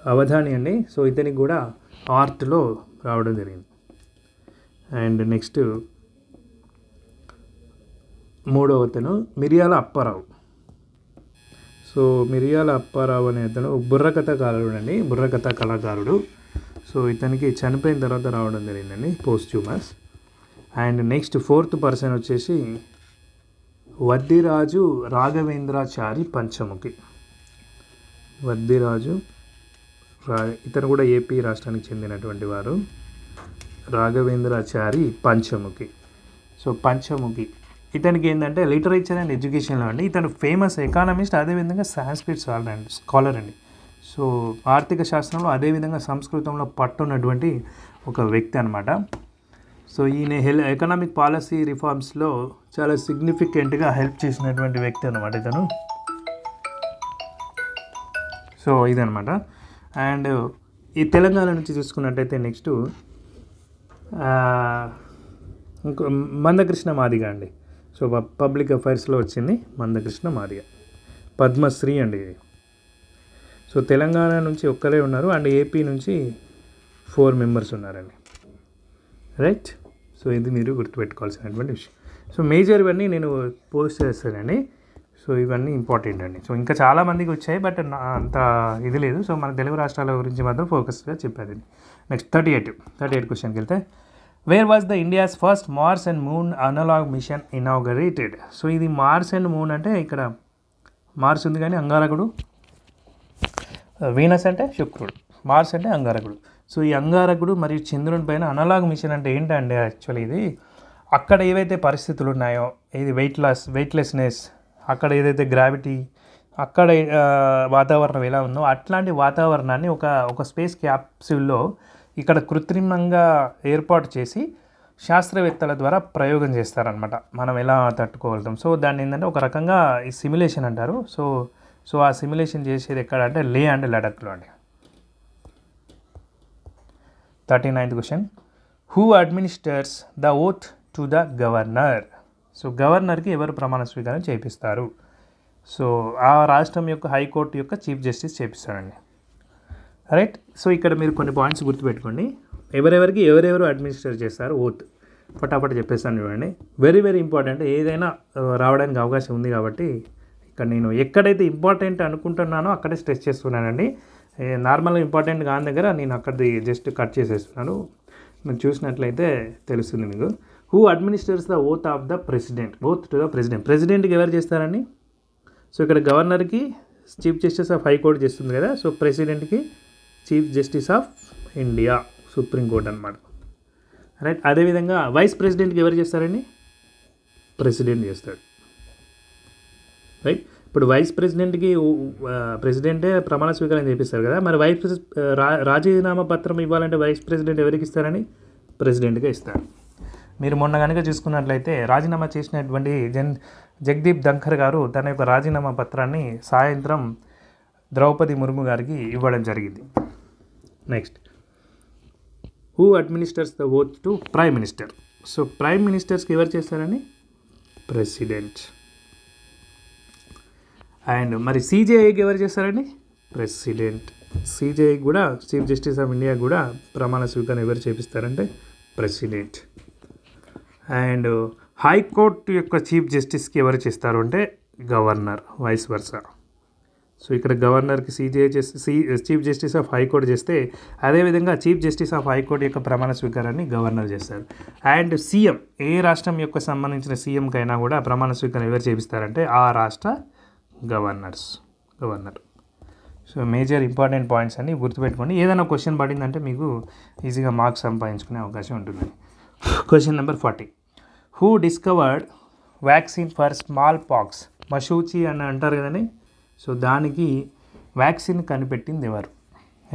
S1: అవధాని అండి. సో ఇతనికి కూడా ఆర్ట్లో రావడం జరిగింది. అండ్ నెక్స్ట్ మూడవ అతను మిరియాల అప్పారావు. సో మిరియాల అప్పారావు అనే అతను బుర్రకథ కళాకారుడు. సో ఇతనికి చనిపోయిన తర్వాత రావడం జరిగిందండి, పోస్ట్యూమస్. అండ్ నెక్స్ట్ 4th పర్సన్ వచ్చేసి వద్దిరాజు రాఘవేంద్రాచారి పంచముఖి. వద్దిరాజు ఇతను కూడా ఏపీ రాష్ట్రానికి చెందినటువంటి వారు. రాఘవేంద్రాచారి పంచముఖి. సో పంచముఖి ఇతనికి ఏంటంటే లిటరేచర్ అండ్ ఎడ్యుకేషన్లో అండి. ఇతను ఫేమస్ ఎకానమిస్ట్, అదేవిధంగా సాంస్క్రిట్ స్కాలర్ అండి. సో ఆర్థిక శాస్త్రంలో అదేవిధంగా సంస్కృతంలో పట్టున్నటువంటి ఒక వ్యక్తి అనమాట. సో ఈయన ఎకనామిక్ పాలసీ రిఫార్మ్స్లో చాలా సిగ్నిఫికెంట్గా హెల్ప్ చేసినటువంటి వ్యక్తి అనమాట ఇతను. సో ఇదనమాట. అండ్ ఈ తెలంగాణ నుంచి చూసుకున్నట్టయితే నెక్స్ట్ ఇంకో మందకృష్ణ మాదిగ అండి. సో పబ్లిక్ అఫైర్స్లో వచ్చింది మందకృష్ణ మాదిగ. పద్మశ్రీ అండి ఇది. సో తెలంగాణ నుంచి ఒక్కరే ఉన్నారు అండ్ ఏపీ నుంచి 4 మెంబర్స్ ఉన్నారండి. రైట్. సో ఇది మీరు గుర్తుపెట్టుకోవాల్సినటువంటి విషయం. సో మేజర్ ఇవన్నీ నేను పోస్ట్ చేస్తానండి. సో ఇవన్నీ ఇంపార్టెంట్ అండి. సో ఇంకా చాలామందికి వచ్చాయి బట్ అంత ఇది లేదు. సో మన తెలుగు రాష్ట్రాల గురించి మాత్రం ఫోకస్గా చెప్పారు. నెక్స్ట్ 38 క్వశ్చన్కి వెళ్తే, where was the India's first Mars and moon analog mission inaugurated. So ఇది మార్స్ అండ్ మూన్ అంటే ఇక్కడ మార్స్ ఉంది కానీ అంగారకుడు, వీనస్ అంటే శుక్రుడు, మార్స్ అంటే అంగారకుడు. సో ఈ అంగారకుడు మరియు చంద్రుని పైన అనలాగ్ మిషన్ అంటే ఏంటంటే యాక్చువల్లీ ఇది అక్కడ ఏవైతే పరిస్థితులు ఉన్నాయో, ఇది వెయిట్లెస్నెస్, అక్కడ ఏదైతే గ్రావిటీ, అక్కడ వాతావరణం ఎలా ఉందో అట్లాంటి వాతావరణాన్ని ఒక స్పేస్ క్యాప్సూల్లో ఇక్కడ కృత్రిమంగా ఏర్పాటు చేసి శాస్త్రవేత్తల ద్వారా ప్రయోగం చేస్తారనమాట. మనం ఎలా తట్టుకోగలుగుతాం. సో దాన్ని ఏంటంటే ఒక రకంగా ఈ సిమ్యులేషన్ అంటారు. సో ఆ సిమ్యులేషన్ చేసేది ఎక్కడ అంటే లే అండ్ లడఖ్లో అండి. 39th question, who administers the oath to the governor. So గవర్నర్కి ఎవరు ప్రమాణ స్వీకారం చేపిస్తారు. సో ఆ రాష్ట్రం యొక్క హైకోర్టు యొక్క చీఫ్ జస్టిస్ చేపిస్తారండి. రైట్. సో ఇక్కడ మీరు కొన్ని పాయింట్స్ గుర్తుపెట్టుకోండి. ఎవరెవరు అడ్మినిస్టర్ చేస్తారు ఓత్ ఫటాఫట్ చెప్పేస్తాను చూడండి. Very very important. ఏదైనా రావడానికి అవకాశం ఉంది కాబట్టి ఇక్కడ నేను ఎక్కడైతే ఇంపార్టెంట్ అనుకుంటున్నానో అక్కడే స్ట్రెస్ చేస్తున్నానండి. నార్మల్గా ఇంపార్టెంట్ కాని దగ్గర నేను అక్కడిది జస్ట్ కట్ చేసేస్తున్నాను. మీరు చూసినట్లయితే తెలుస్తుంది మీకు. Who administers the oath of the president. Oath to the president. ప్రెసిడెంట్కి ఎవరు చేస్తారండి. సో ఇక్కడ గవర్నర్కి చీఫ్ జస్టిస్ ఆఫ్ హైకోర్టు చేస్తుంది కదా. సో ప్రెసిడెంట్కి chief justice of India, supreme court అనమాట. రైట్. అదేవిధంగా వైస్ ప్రెసిడెంట్కి ఎవరు చేస్తారండి. ప్రెసిడెంట్ చేస్తాడు. రైట్. ఇప్పుడు వైస్ ప్రెసిడెంట్కి ప్రెసిడెంటే ప్రమాణ స్వీకారం చేపిస్తారు కదా. మరి రాజీనామా పత్రం ఇవ్వాలంటే వైస్ ప్రెసిడెంట్ ఎవరికి ఇస్తారని. ప్రెసిడెంట్గా ఇస్తారు. మీరు మొన్న కనుక చూసుకున్నట్లయితే రాజీనామా చేసినటువంటి జగదీప్ ధంఖర్ గారు తన యొక్క రాజీనామా పత్రాన్ని సాయంత్రం ద్రౌపది ముర్ము గారికి ఇవ్వడం జరిగింది. Next, who administers the oath to prime minister. So prime మినిస్టర్స్కి ఎవరు చేస్తారని. ప్రెసిడెంట్. అండ్ మరి సిజేఐకి ఎవరు చేస్తారండి. ప్రెసిడెంట్. సిజేఐకి కూడా చీఫ్ జస్టిస్ ఆఫ్ ఇండియా కూడా ప్రమాణ స్వీకారం ఎవరు చేపిస్తారంటే ప్రెసిడెంట్. అండ్ హైకోర్టు యొక్క చీఫ్ జస్టిస్కి ఎవరు చేస్తారు అంటే గవర్నర్, వైస్ వర్సా. సో ఇక్కడ గవర్నర్కి CJI chief justice of high court చేస్తే అదేవిధంగా చీఫ్ జస్టిస్ ఆఫ్ హైకోర్టు యొక్క ప్రమాణ స్వీకారాన్ని గవర్నర్ చేస్తారు. అండ్ సీఎం, ఏ రాష్ట్రం యొక్క సంబంధించిన సీఎంకైనా కూడా ప్రమాణ స్వీకారం ఎవరు చేపిస్తారంటే ఆ రాష్ట్ర governor. So major important points అన్ని గుర్తుపెట్టుకోండి. ఏదైనా క్వశ్చన్ పడిందంటే మీకు ఈజీగా మార్క్స్ సంపాదించుకునే అవకాశం ఉంటుంది. Question number 40, who discovered vaccine for smallpox. మషూచి అని అంటారు కదండి. సో దానికి వ్యాక్సిన్ కనిపెట్టింది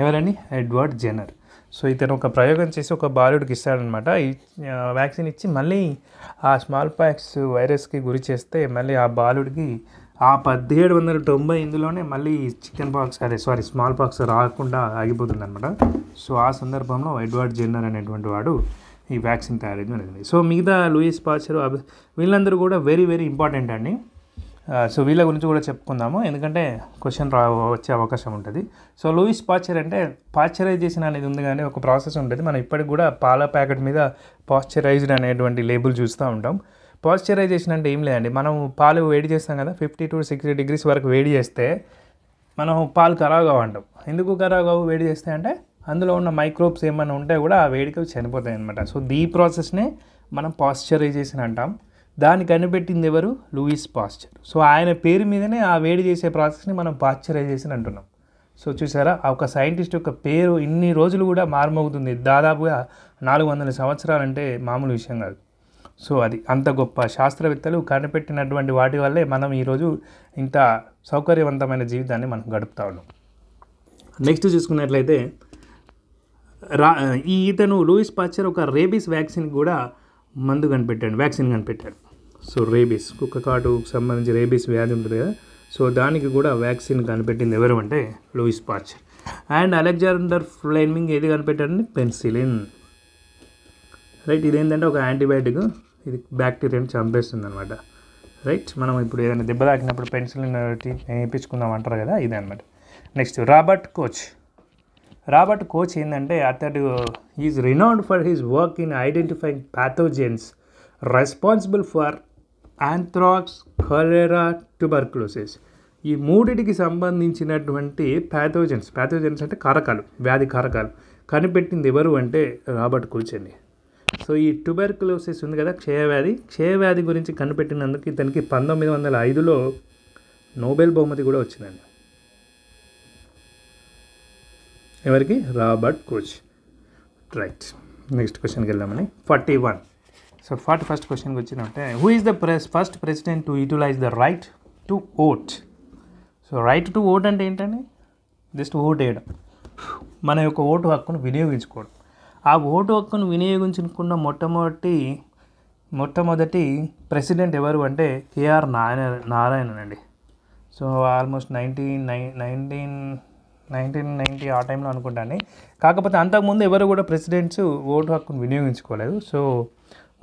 S1: ఎవరని. Edward Jenner. సో ఇతను ఒక ప్రయోగం చేసి ఒక బాలుడికి ఇస్తాడనమాట. ఈ వ్యాక్సిన్ ఇచ్చి మళ్ళీ ఆ స్మాల్ పాక్స్ వైరస్కి గురి చేస్తే మళ్ళీ ఆ బాలుడికి ఆ 1798లోనే మళ్ళీ స్మాల్ పాక్స్ రాకుండా ఆగిపోతుంది అనమాట. సో ఆ సందర్భంలో ఎడ్వర్డ్ జెన్నర్ అనేటువంటి వాడు ఈ వ్యాక్సిన్ తయారీ జరిగింది. సో మిగతా లూయిస్ పాస్చర్ వీళ్ళందరూ కూడా వెరీ వెరీ ఇంపార్టెంట్ అండి. సో వీళ్ళ గురించి కూడా చెప్పుకుందాము, ఎందుకంటే క్వశ్చన్ వచ్చే అవకాశం ఉంటుంది. సో లూయిస్ పాస్చర్ అంటే పాశ్చరైజేషన్ అనేది ఉంది కానీ ఒక ప్రాసెస్ ఉంటుంది. మనం ఇప్పటికి కూడా పాల ప్యాకెట్ మీద పాశ్చరైజ్డ్ అనేటువంటి లేబుల్ చూస్తూ ఉంటాం. పాశ్చరైజేషన్ అంటే ఏం లేదండి, మనం పాలు వేడి చేస్తాం కదా, 50 to 60 degrees వరకు వేడి చేస్తే మనం పాలు ఖరాబ్ కావంటాం. ఎందుకు ఖరాబ్ కావు వేడి చేస్తే అంటే అందులో ఉన్న మైక్రోబ్స్ ఏమైనా ఉంటే కూడా ఆ వేడికి చనిపోతాయి అనమాట. సో ఈ ప్రాసెస్నే మనం పాశ్చరైజేషన్ అంటాం. దాన్ని కనిపెట్టింది ఎవరు? Louis Pasteur. సో ఆయన పేరు మీదనే ఆ వేడి చేసే ప్రాసెస్ని మనం పాశ్చరైజేషన్ అంటున్నాం. సో చూసారా, ఒక సైంటిస్ట్ యొక్క పేరు ఇన్ని రోజులు కూడా మారుమోగుతుంది. దాదాపుగా 400 సంవత్సరాలంటే మామూలు విషయం కాదు. సో అది అంత గొప్ప శాస్త్రవేత్తలు కనిపెట్టినటువంటి వాటి వల్లే మనం ఈరోజు ఇంత సౌకర్యవంతమైన జీవితాన్ని మనం గడుపుతా ఉన్నాం. నెక్స్ట్ చూసుకున్నట్లయితే ఇతను లూయిస్ పాస్చర్ ఒక రేబీస్ వ్యాక్సిన్ కూడా వ్యాక్సిన్ కనిపెట్టాడు. సో రేబీస్, కుక్క కాటుకు సంబంధించి రేబీస్ వ్యాధి ఉంటుంది కదా, సో దానికి కూడా వ్యాక్సిన్ కనిపెట్టింది ఎవరు అంటే Louis Pasteur. And Alexander Fleming ఏది కనిపెట్టాడని? పెన్సిలిన్. రైట్, ఇదేంటంటే ఒక యాంటీబయాటిక్, ఇది బ్యాక్టీరియాని చంపేస్తుంది అనమాట. రైట్, మనం ఇప్పుడు ఏదైనా దెబ్బ తాకినప్పుడు పెన్సిలిన్ వేయించుకుందాం అంటారు కదా, ఇదే అనమాట. నెక్స్ట్ రాబర్ట్ కోచ్ ఏంటంటే అతడు is renowned for his work in identifying pathogens responsible for anthrax, cholera, tuberculosis. ఈ మూడిటికి సంబంధించినటువంటి ప్యాథోజెన్స్ అంటే వ్యాధి కారకాలు కనిపెట్టింది ఎవరు అంటే రాబర్ట్ కోచ్ అండి. సో ఈ ట్యూబర్క్లోసిస్ ఉంది కదా, క్షయవ్యాధి గురించి కనిపెట్టినందుకు ఇతనికి 1905లో నోబెల్ బహుమతి కూడా వచ్చిందండి. ఎవరికి? Robert Koch. రైట్, నెక్స్ట్ క్వశ్చన్కి వెళ్దామని. 41. సో 41st క్వశ్చన్కి వచ్చినట్టే, who is the first president to utilize the right to vote? So right to vote అంటే ఏంటండి? జస్ట్ ఓట్ వేయడం, మన యొక్క ఓటు హక్కును వినియోగించుకోవడం. ఆ ఓటు హక్కును వినియోగించుకున్న మొట్టమొదటి ప్రెసిడెంట్ ఎవరు అంటే కేఆర్ నారాయణన్ అండి. సో ఆల్మోస్ట్ 1990 ఆ టైంలో అనుకుంటాను. కాకపోతే అంతకుముందు ఎవరు కూడా ప్రెసిడెంట్స్ ఓటు హక్కును వినియోగించుకోలేదు. సో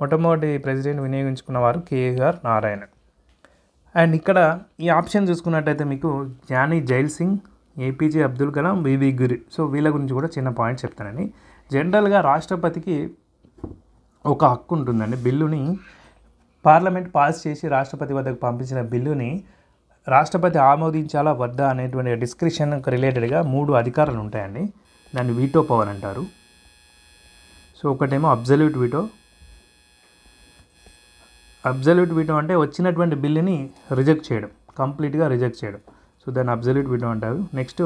S1: మొట్టమొదటి ప్రెసిడెంట్ వినియోగించుకున్నవారు కేఆర్ నారాయణన్. అండ్ ఇక్కడ ఈ ఆప్షన్ చూసుకున్నట్టయితే మీకు జ్ఞాని జైల్ సింగ్, ఏపీజే అబ్దుల్ కలాం, వివి గిరి. సో వీళ్ళ గురించి కూడా చిన్న పాయింట్ చెప్తానండి. జనరల్గా రాష్ట్రపతికి ఒక హక్కు ఉంటుందండి. బిల్లుని పార్లమెంట్ పాస్ చేసి రాష్ట్రపతి వద్దకు పంపించిన బిల్లుని రాష్ట్రపతి ఆమోదించాలా వద్దా అనేటువంటి డిస్క్రిషన్కి రిలేటెడ్గా 3 అధికారాలు ఉంటాయండి. దాన్ని వీటో పవర్ అంటారు. సో ఒకటేమో అబ్జల్యూట్ వీటో అంటే వచ్చినటువంటి బిల్లుని రిజెక్ట్ చేయడం, కంప్లీట్గా రిజెక్ట్ చేయడం. సో దాన్ని అబ్జల్యూట్ వీటో అంటారు. నెక్స్ట్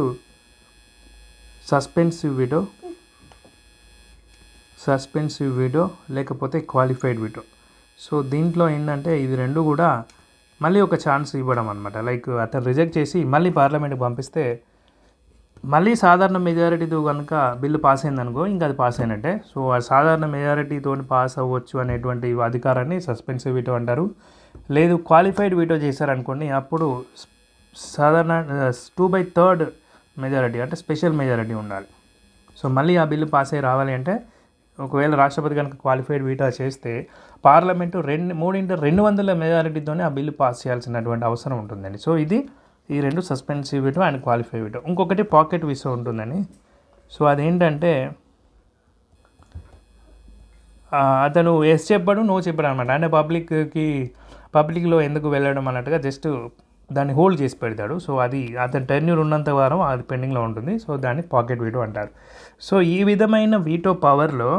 S1: సస్పెన్సివ్ వీటో లేకపోతే క్వాలిఫైడ్ వీటో. సో దీంట్లో ఏంటంటే ఇది రెండు కూడా మళ్ళీ ఒక ఛాన్స్ ఇవ్వడం అనమాట. లైక్ అతను రిజెక్ట్ చేసి మళ్ళీ పార్లమెంట్కి పంపిస్తే మళ్ళీ సాధారణ మెజారిటీతో కనుక బిల్లు పాస్ అయిందనుకో ఇంకా అది పాస్ అయినట్టే. సో ఆ సాధారణ మెజారిటీతో పాస్ అవ్వచ్చు అనేటువంటి అధికారాన్ని సస్పెన్సివ్ వీటో అంటారు. లేదు క్వాలిఫైడ్ వీటో చేశారనుకోండి, అప్పుడు సాధారణ 2/3 మెజారిటీ అంటే స్పెషల్ మెజారిటీ ఉండాలి. సో మళ్ళీ ఆ బిల్లు పాస్ అయ్యి రావాలి అంటే ఒకవేళ రాష్ట్రపతి కనుక క్వాలిఫైడ్ వీటో చేస్తే పార్లమెంటు 3/200 మెజారిటీతోనే ఆ బిల్లు పాస్ చేయాల్సినటువంటి అవసరం ఉంటుందండి. సో ఇది ఈ రెండు suspensive veto and qualified veto. ఇంకొకటి పాకెట్ వీటో ఉంటుందని. సో అదేంటంటే అతను ఎస్ చెప్పాడు, నో చెప్పాడు అనమాట. అంటే పబ్లిక్లో ఎందుకు వెళ్ళడం అన్నట్టుగా జస్ట్ దాన్ని హోల్డ్ చేసి పెడతాడు. సో అది అతని టెన్యూర్ ఉన్నంత వారం అది పెండింగ్లో ఉంటుంది. సో దాన్ని పాకెట్ వీటో అంటారు. సో ఈ విధమైన వీటో పవర్లో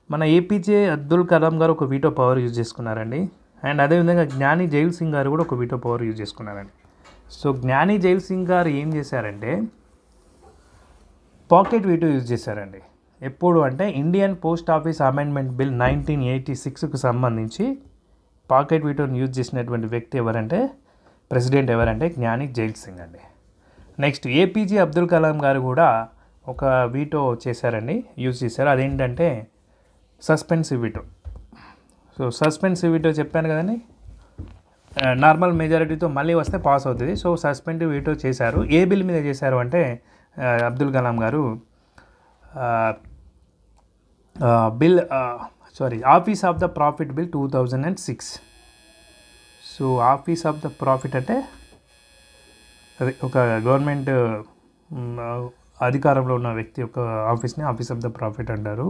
S1: మన ఏపీజే అబ్దుల్ కలాం గారు ఒక వీటో పవర్ యూజ్ చేసుకున్నారండి. అండ్ అదేవిధంగా జ్ఞాని జైల్ సింగ్ గారు కూడా ఒక వీటో పవర్ యూజ్ చేసుకున్నారండి. సో జ్ఞాని జైల్ సింగ్ గారు ఏం చేశారంటే పాకెట్ వీటో యూజ్ చేశారండి. ఎప్పుడు అంటే Indian post office amendment bill 1986కు సంబంధించి పాకెట్ వీటోని యూజ్ చేసినటువంటి వ్యక్తి ప్రెసిడెంట్ ఎవరంటే జ్ఞాని జైల్ సింగ్ అండి. నెక్స్ట్ ఏపీజే అబ్దుల్ కలాం గారు కూడా ఒక వీటో చేశారండి, యూజ్ చేశారు. అదేంటంటే suspensive veto. So suspensive veto చెప్పాను కదండి, నార్మల్ మెజారిటీతో మళ్ళీ వస్తే పాస్ అవుతుంది. సో సస్పెండివ్ వీటో చేశారు. ఏ బిల్ మీద చేశారు అంటే అబ్దుల్ కలాం గారు office of the profit bill 2006. So office of the profit అంటే అది ఒక గవర్నమెంట్ అధికారంలో ఉన్న వ్యక్తి యొక్క ఆఫీస్ని ఆఫీస్ ఆఫ్ ద ప్రాఫిట్ అంటారు.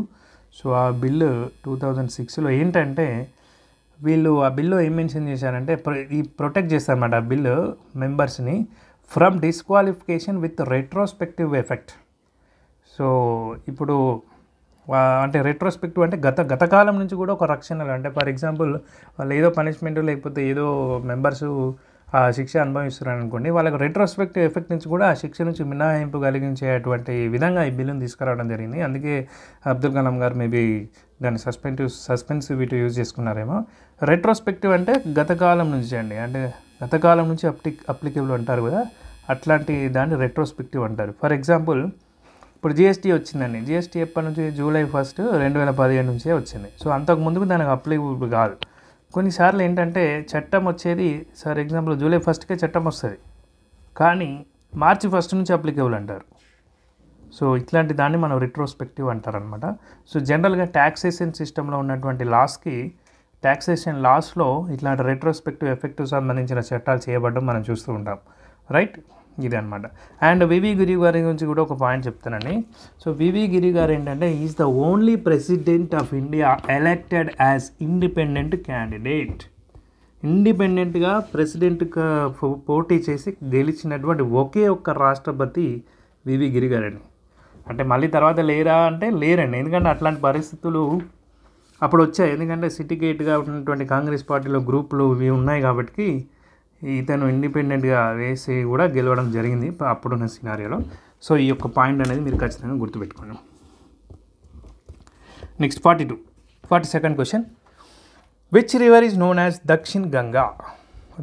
S1: సో ఆ బిల్లు 2006లో ఏంటంటే వీళ్ళు ఆ బిల్లో ఏం మెన్షన్ చేశారంటే ఈ ప్రొటెక్ట్ చేస్తారన్నమాట ఆ బిల్లు మెంబర్స్ని from disqualification with retrospective effect. So ఇప్పుడు అంటే రెట్రోస్పెక్టివ్ అంటే గతకాలం నుంచి కూడా ఒక రక్షణలు, అంటే ఫర్ ఎగ్జాంపుల్ వాళ్ళు ఏదో పనిష్మెంట్ లేకపోతే ఏదో మెంబర్స్ ఆ శిక్ష అనుభవిస్తున్నారు అనుకోండి, వాళ్ళకి రెట్రోస్పెక్టివ్ ఎఫెక్ట్ నుంచి కూడా ఆ శిక్ష నుంచి మినహాయింపు కలిగించేటువంటి విధంగా ఈ బిల్లును తీసుకురావడం జరిగింది. అందుకే అబ్దుల్ కలాం గారు మేబీ దాన్ని సస్పెన్సివిటీ యూజ్ చేసుకున్నారేమో. రెట్రోస్పెక్టివ్ అంటే గతకాలం నుంచి అండి, అంటే గతకాలం నుంచి అప్లికేబుల్ అంటారు కదా, అట్లాంటి దాన్ని రెట్రోస్పెక్టివ్ అంటారు. ఫర్ ఎగ్జాంపుల్ ఇప్పుడు జిఎస్టీ వచ్చిందండి, జిఎస్టీ ఎప్పటి నుంచి జూలై 1, 2017 నుంచే వచ్చింది. సో అంతకు ముందుకు దానికి అప్లికేబుల్ కాదు. కొన్నిసార్లు ఏంటంటే చట్టం వచ్చేది ఫర్ ఎగ్జాంపుల్ జూలై 1కే చట్టం వస్తుంది, కానీ మార్చి 1 నుంచి అప్లికేబుల్ అంటారు. సో ఇట్లాంటి దాన్ని మనం రెట్రోస్పెక్టివ్ అంటారనమాట. సో జనరల్గా ట్యాక్సేషన్ సిస్టంలో ఉన్నటువంటి ట్యాక్సేషన్ లాస్లో ఇట్లాంటి రెట్రోస్పెక్టివ్ ఎఫెక్టివ్ సంబంధించిన చట్టాలు చేయబడడం మనం చూస్తూ ఉంటాం, రైట్. ఇది అనమాట. అండ్ వివి గిరి గారి గురించి కూడా ఒక పాయింట్ చెప్తానండి. సో వివి గిరి గారు ఏంటంటే is the only president of India elected as independent candidate. ఇండిపెండెంట్గా ప్రెసిడెంట్గా పోటీ చేసి గెలిచినటువంటి ఒకే ఒక్క రాష్ట్రపతి వివి గిరి గారండి. అంటే మళ్ళీ తర్వాత లేరా అంటే లేరండి, ఎందుకంటే అట్లాంటి పరిస్థితులు అప్పుడు వచ్చాయి. ఎందుకంటే సిటికేట్గా ఉన్నటువంటి కాంగ్రెస్ పార్టీలో గ్రూపులు ఇవి ఉన్నాయి కాబట్టి ఇతను ఇండిపెండెంట్గా వేసి కూడా గెలవడం జరిగింది అప్పుడున్న సినారియోలో. సో ఈ యొక్క పాయింట్ అనేది మీరు ఖచ్చితంగా గుర్తుపెట్టుకోండి. Next 42nd question. Which river is known as దక్షిణ గంగా?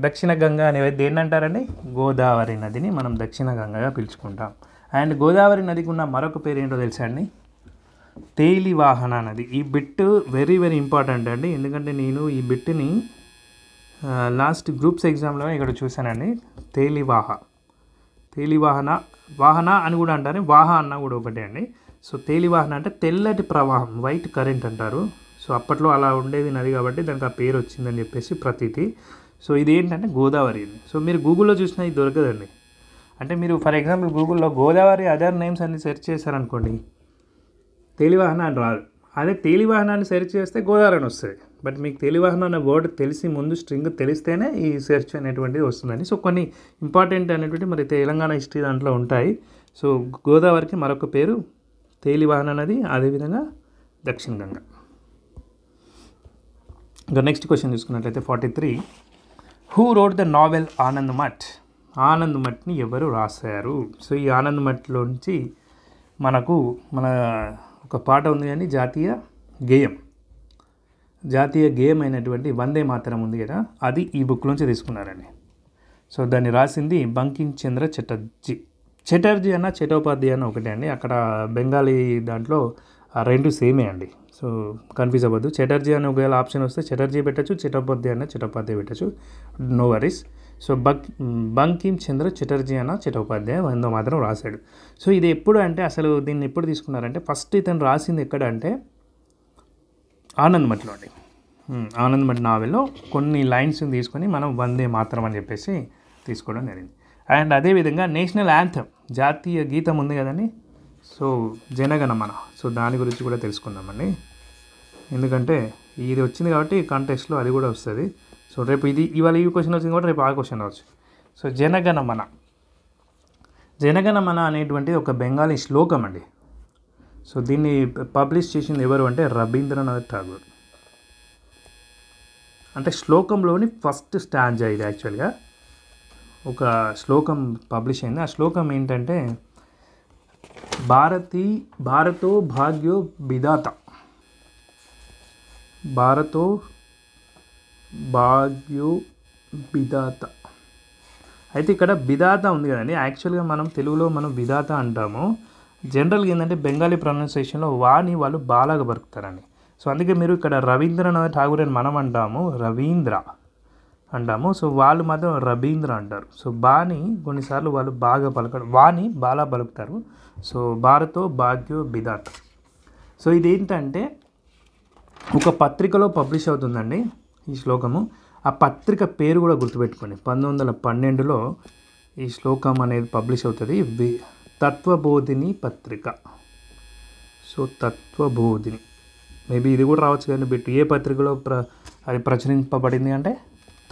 S1: దక్షిణ గంగా అనేది దేన్ని అంటారండి? గోదావరి నదిని మనం దక్షిణ గంగగా పిలుచుకుంటాం. అండ్ గోదావరి నదికి ఉన్న మరొక పేరు ఏంటో తెలుసా అండి? తేలివాహన నది. ఈ బిట్ వెరీ వెరీ ఇంపార్టెంట్ అండి, ఎందుకంటే నేను ఈ బిట్ని లాస్ట్ గ్రూప్స్ ఎగ్జామ్లో ఇక్కడ చూశానండి. వాహన అని కూడా అంటారు, వాహ అన్న కూడా ఒకటే అండి. సో తేలివాహన అంటే తెల్లటి ప్రవాహం, వైట్ కరెంట్ అంటారు. సో అప్పట్లో అలా ఉండేది నది కాబట్టి దానికి ఆ పేరు వచ్చిందని చెప్పేసి ప్రతీతి. సో ఇది ఏంటంటే గోదావరి. సో మీరు గూగుల్లో చూసినా ఇది దొరకదండి. అంటే మీరు ఫర్ ఎగ్జాంపుల్ గూగుల్లో గోదావరి అదర్ నేమ్స్ అన్ని సెర్చ్ చేశారనుకోండి, తేలివాహన అని రాదు. అదే తేలివాహనాన్ని సెర్చ్ చేస్తే గోదావరి అని వస్తుంది. బట్ మీకు తేలివాహన అనే వర్డ్ తెలిసి ముందు స్ట్రింగ్ తెలిస్తేనే ఈ సెర్చ్ అనేటువంటిది వస్తుందండి. సో కొన్ని ఇంపార్టెంట్ అనేటువంటి మరి తెలంగాణ హిస్టరీ దాంట్లో ఉంటాయి. సో గోదావరికి మరొక పేరు తేలివాహన నది, అదేవిధంగా దక్షిణ గంగ. ఇంకా నెక్స్ట్ క్వశ్చన్ చూసుకున్నట్లయితే 43. Who wrote the novel Anand Math? Anand మఠ్ని ఎవరు రాశారు? సో ఈ ఆనంద్ మఠ్లోంచి మనకు ఒక పాట ఉంది కానీ జాతీయ గేయం అయినటువంటి వందే మాతరం ఉంది కదా, అది ఈ బుక్లోంచి తీసుకున్నారండి. సో దాన్ని రాసింది బంకిం చంద్ర చటర్జీ అన్న చటోపాధ్యాయ అన్న ఒకటే అండి. అక్కడ బెంగాలీ దాంట్లో ఆ రెండు సేమే అండి. సో కన్ఫ్యూజ్ అవ్వద్దు. చటర్జీ అని ఒకవేళ ఆప్షన్ వస్తే చటర్జీ పెట్టచ్చు, చటోపాధ్యాయ అన్న చటోపాధ్యాయ పెట్టచ్చు, no worries. So Bankim Chandra Chatterjee అన్న చటోపాధ్యాయ వందే మాతరం రాశాడు. సో ఇది ఎప్పుడు అంటే అసలు దీన్ని ఎప్పుడు తీసుకున్నారంటే ఫస్ట్ ఇతను రాసింది ఎక్కడ అంటే ఆనంద్ మఠ్లో అండి. ఆనంద్ మఠ్ నావెల్లో కొన్ని లైన్స్ తీసుకొని మనం వందే మాతరం అని చెప్పేసి తీసుకోవడం జరిగింది. అండ్ అదేవిధంగా నేషనల్ యాంథమ్, జాతీయ గీతం ఉంది కదండి, సో జనగణమన. సో దాని గురించి కూడా తెలుసుకుందామండి, ఎందుకంటే ఇది వచ్చింది కాబట్టి కాంటెక్స్ట్లో అది కూడా వస్తుంది. సో రేపు ఇవాళ ఈ క్వశ్చన్ వచ్చింది కాబట్టి రేపు ఆ క్వశ్చన్ రావచ్చు. సో జనగణమన అనేటువంటి ఒక బెంగాలీ శ్లోకం అండి. సో దీన్ని పబ్లిష్ చేసింది ఎవరు అంటే రవీంద్రనాథ్ ఠాగూర్. అంటే శ్లోకంలోని ఫస్ట్ స్టాంజా ఇది. యాక్చువల్గా ఒక శ్లోకం పబ్లిష్ అయింది. ఆ శ్లోకం ఏంటంటే భారతో భాగ్యో విధాత, భారతో భాగ్యో విధాత. అయితే ఇక్కడ విధాత ఉంది కదండి, యాక్చువల్గా మనం తెలుగులో మనం విధాత అంటాము. జనరల్గా ఏంటంటే బెంగాలీ ప్రొనౌన్సియేషన్లో వాని వాళ్ళు బాలాగా పలుకుతారండి. సో అందుకే మీరు ఇక్కడ రవీంద్రనాథ్ ఠాగూర్ అని మనం అంటాము, రవీంద్ర అంటాము. సో వాళ్ళు మాత్రం రవీంద్ర అంటారు. సో బాని కొన్నిసార్లు వాళ్ళు బాగా పలకడం, వాని బాలా పలుకుతారు. సో భారతో భాగ్యో విధాత. సో ఇదేంటంటే ఒక పత్రికలో పబ్లిష్ అవుతుందండి ఈ శ్లోకము. ఆ పత్రిక పేరు కూడా గుర్తుపెట్టుకోండి. 1912లో ఈ శ్లోకం అనేది పబ్లిష్ అవుతుంది. తత్వబోధిని పత్రిక. సో తత్వబోధిని మేబీ ఇది కూడా రావచ్చు కానీ బిట్ ఏ పత్రికలో అది ప్రచురింపబడింది అంటే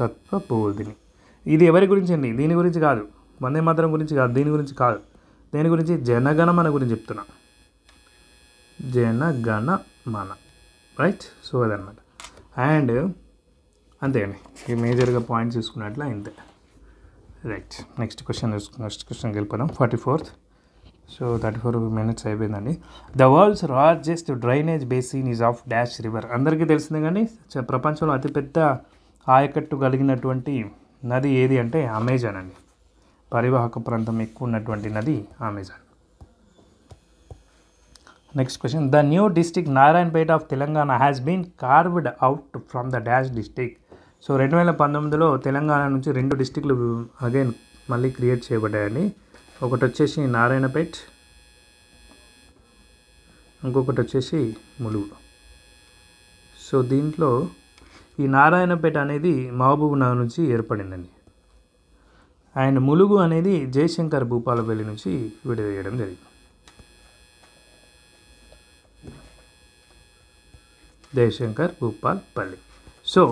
S1: తత్వబోధిని. ఇది ఎవరి గురించి అండి? దీని గురించి కాదు, వందే మాతరం గురించి కాదు, దీని గురించి కాదు. దేని గురించి? జనగణమన గురించి చెప్తున్నా. జనగణమన, రైట్. సో అదనమాట. అండ్ అంతే అండి, ఈ మేజర్గా పాయింట్స్ చూసుకున్నట్ల ఇంతే, రైట్. నెక్స్ట్ క్వశ్చన్కి వెళ్ళిపోదాం. 44th. సో 34 minutes అయిపోయిందండి. The world's largest drainage basin is of dash river. అందరికీ తెలిసిందే కానీ ప్రపంచంలో అతిపెద్ద ఆయకట్టు కలిగినటువంటి నది ఏది అంటే అమెజాన్ అండి. పరివాహక ప్రాంతం ఎక్కువ ఉన్నటువంటి నది Amazon. Next question. The new district Narayanpet of Telangana has been carved out from the dash district. So 2019లో తెలంగాణ నుంచి 2 డిస్ట్రిక్ట్లు అగైన్ మళ్ళీ క్రియేట్ చేయబడ్డాయండి. ఒకటి వచ్చేసి నారాయణపేట్, ఇంకొకటి వచ్చేసి ములుగు. సో దీంట్లో ఈ నారాయణపేట అనేది మహబూబ్ నగర్ నుంచి ఏర్పడిందండి. అండ్ ములుగు అనేది జయశంకర్ భూపాలపల్లి నుంచి విడదీయడం జరిగింది. జయశంకర్ భూపాలపల్లి. సో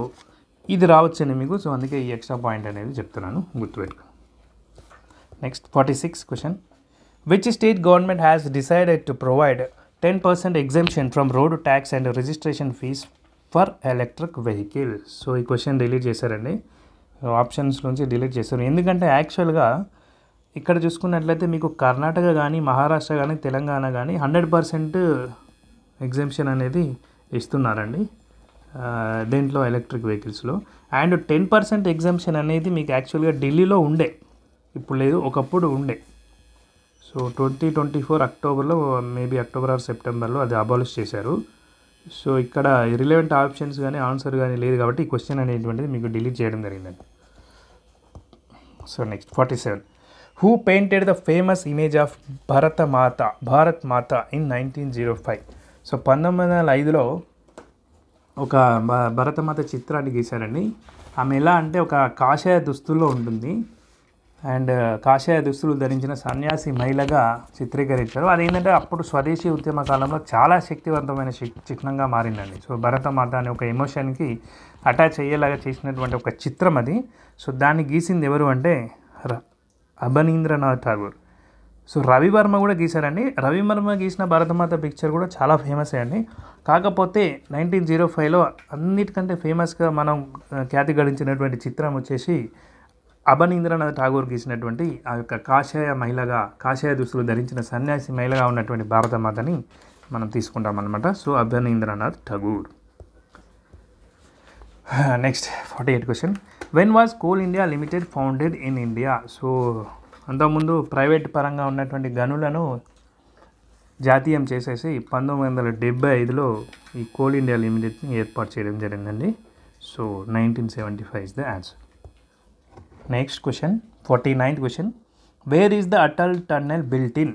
S1: ఇది రావచ్చండి మీకు. సో అందుకే ఈ ఎక్స్ట్రా పాయింట్ అనేది చెప్తున్నాను, గుర్తుపెట్టుకో. Next 46 question. Which state government has decided to provide 10% exemption from road tax and registration fee for electric vehicle. So ఈ క్వశ్చన్ డిలీట్ చేశారండి, ఆప్షన్స్ నుంచి డిలీట్ చేశారు. ఎందుకంటే యాక్చువల్గా ఇక్కడ చూసుకున్నట్లయితే మీకు కర్ణాటక కానీ మహారాష్ట్ర కానీ తెలంగాణ కానీ 100% ఎగ్జెంప్షన్ అనేది ఇస్తున్నారండి దేంట్లో, ఎలక్ట్రిక్ వెహికల్స్లో. అండ్ 10% ఎగ్జెంప్షన్ అనేది మీకు యాక్చువల్గా ఢిల్లీలో ఉండే, ఇప్పుడు లేదు, ఒకప్పుడు ఉండే. సో 2024 అక్టోబర్లో, మేబీ అక్టోబర్ ఆర్ సెప్టెంబర్లో అది అబాలిష్ చేశారు. సో ఇక్కడ రిలవెంట్ ఆప్షన్స్ కానీ ఆన్సర్ కానీ లేదు కాబట్టి ఈ క్వశ్చన్ అనేటువంటిది మీకు డిలీట్ చేయడం జరిగిందండి. So next 47. Who painted the famous image of Bharat Mata in 1905. So 1905లో ఒక భరతమాత చిత్రాన్ని గీశారండి. ఆమె ఎలా అంటే ఒక కాషాయ దుస్తుల్లో ఉంటుంది అండ్ కాషాయ దుస్తులు ధరించిన సన్యాసి మహిళగా చిత్రీకరించారు. అదేంటంటే అప్పుడు స్వదేశీ ఉద్యమ కాలంలో చాలా శక్తివంతమైన చిహ్నంగా మారిందండి. సో భరతమాత అనే ఒక ఎమోషన్కి అటాచ్ అయ్యేలాగా చేసినటువంటి ఒక చిత్రం అది. సో దాన్ని గీసింది ఎవరు అంటే అభనీంద్రనాథ్ ఠాగూర్. సో రవివర్మ కూడా గీశారండి. రవివర్మ గీసిన భరతమాత పిక్చర్ కూడా చాలా ఫేమస్ అండి. కాకపోతే 1905లో అన్నిటికంటే ఫేమస్గా మనం ఖ్యాతి గడించినటువంటి చిత్రం వచ్చేసి అభనీంద్రనాథ్ ఠాగూర్ గీసినటువంటి ఆ యొక్క కాషాయ దుస్తులు ధరించిన సన్యాసి మహిళగా ఉన్నటువంటి భారతమాతని మనం తీసుకుంటాం అనమాట. So Abanindranath Tagore. Next 48 question. When was Coal India limited founded in India. So అంతకుముందు ప్రైవేట్ పరంగా ఉన్నటువంటి గనులను జాతీయం చేసేసి 1975లో ఈ కోల్ ఇండియా లిమిటెడ్ని ఏర్పాటు చేయడం జరిగిందండి. So 1975 is the answer. Next question 49th question. Where is the Atal tunnel built in.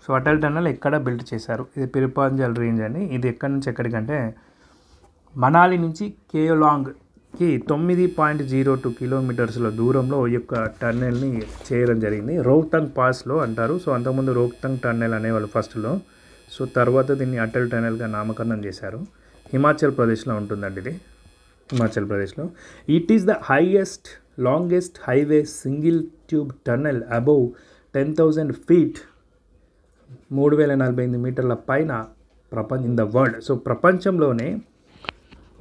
S1: So Atal tunnel ఎక్కడ బిల్ట్ చేశారు? ఇది పిరుపాంజల్ రేంజ్ అండి. ఇది ఎక్కడి నుంచి ఎక్కడికంటే మనాలి నుంచి కేయోలాంగ్కి 9.02 కిలోమీటర్స్ల దూరంలో ఈ యొక్క టన్నెల్ని చేయడం జరిగింది. రోహ్తంగ్ పాస్లో అంటారు. సో అంతకుముందు రోహ్తంగ్ టన్నెల్ అనేవాళ్ళు ఫస్ట్లో. సో తర్వాత దీన్ని అటల్ టన్నెల్గా నామకరణం చేశారు. హిమాచల్ ప్రదేశ్లో ఉంటుందండి ఇది, హిమాచల్ ప్రదేశ్లో. It is the longest highway single tube tunnel above 10,000 feet, 3048 మీటర్ల పైన ఇన్ ద వరల్డ్. సో ప్రపంచంలోనే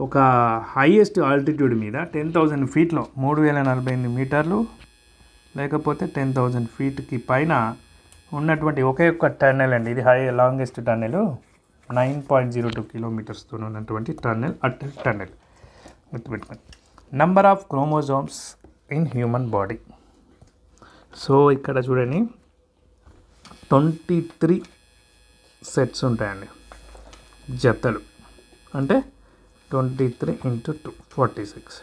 S1: ఒక హైయెస్ట్ ఆల్టిట్యూడ్ మీద 10,000 feetలో 3048 మీటర్లు లేకపోతే 10,000 feetకి పైన ఉన్నటువంటి ఒకే ఒక్క టన్నెల్ అండి ఇది. లాంగెస్ట్ టన్నెల్ 9.02 కిలోమీటర్స్తో ఉన్నటువంటి టన్నెల్ అటల్ టన్నెల్. గుర్తుపెట్టుకోండి. Number of chromosomes in human body. So ఇక్కడ చూడండి 23 సెట్స్ ఉంటాయండి, జతలు. అంటే 23 × 2 46.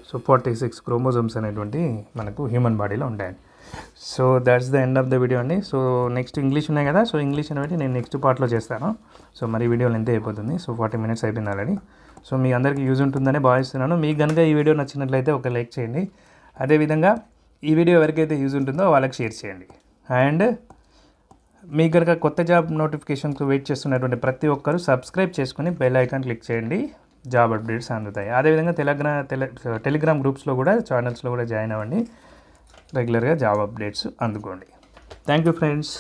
S1: సో 46 క్రోమోజోమ్స్ అనేటువంటి మనకు హ్యూమన్ బాడీలో ఉంటాయండి. So that's the end of the video అండి. సో నెక్స్ట్ ఇంగ్లీష్ ఉన్నాయి కదా, సో ఇంగ్లీష్ అనేది నేను నెక్స్ట్ పార్ట్లో చేస్తాను. సో మరి వీడియోలు ఎంత అయిపోతుంది. సో 40 minutes అయిపోయింది ఆల్రెడీ. సో మీ అందరికీ యూజ్ ఉంటుందని భావిస్తున్నాను. మీకు కనుక ఈ వీడియో నచ్చినట్లయితే ఒక లైక్ చేయండి. అదేవిధంగా ఈ వీడియో ఎవరికైతే యూజ్ ఉంటుందో వాళ్ళకి షేర్ చేయండి. అండ్ మీకు కనుక కొత్త జాబ్ నోటిఫికేషన్స్ వెయిట్ చేస్తున్నటువంటి ప్రతి ఒక్కరూ సబ్స్క్రైబ్ చేసుకుని బెల్ ఐకాన్ క్లిక్ చేయండి, జాబ్ అప్డేట్స్ అందుతాయి. అదేవిధంగా టెలిగ్రామ్ గ్రూప్స్లో కూడా, ఛానల్స్లో కూడా జాయిన్ అవ్వండి, రెగ్యులర్గా జాబ్ అప్డేట్స్ అందుకోండి. Thank you friends.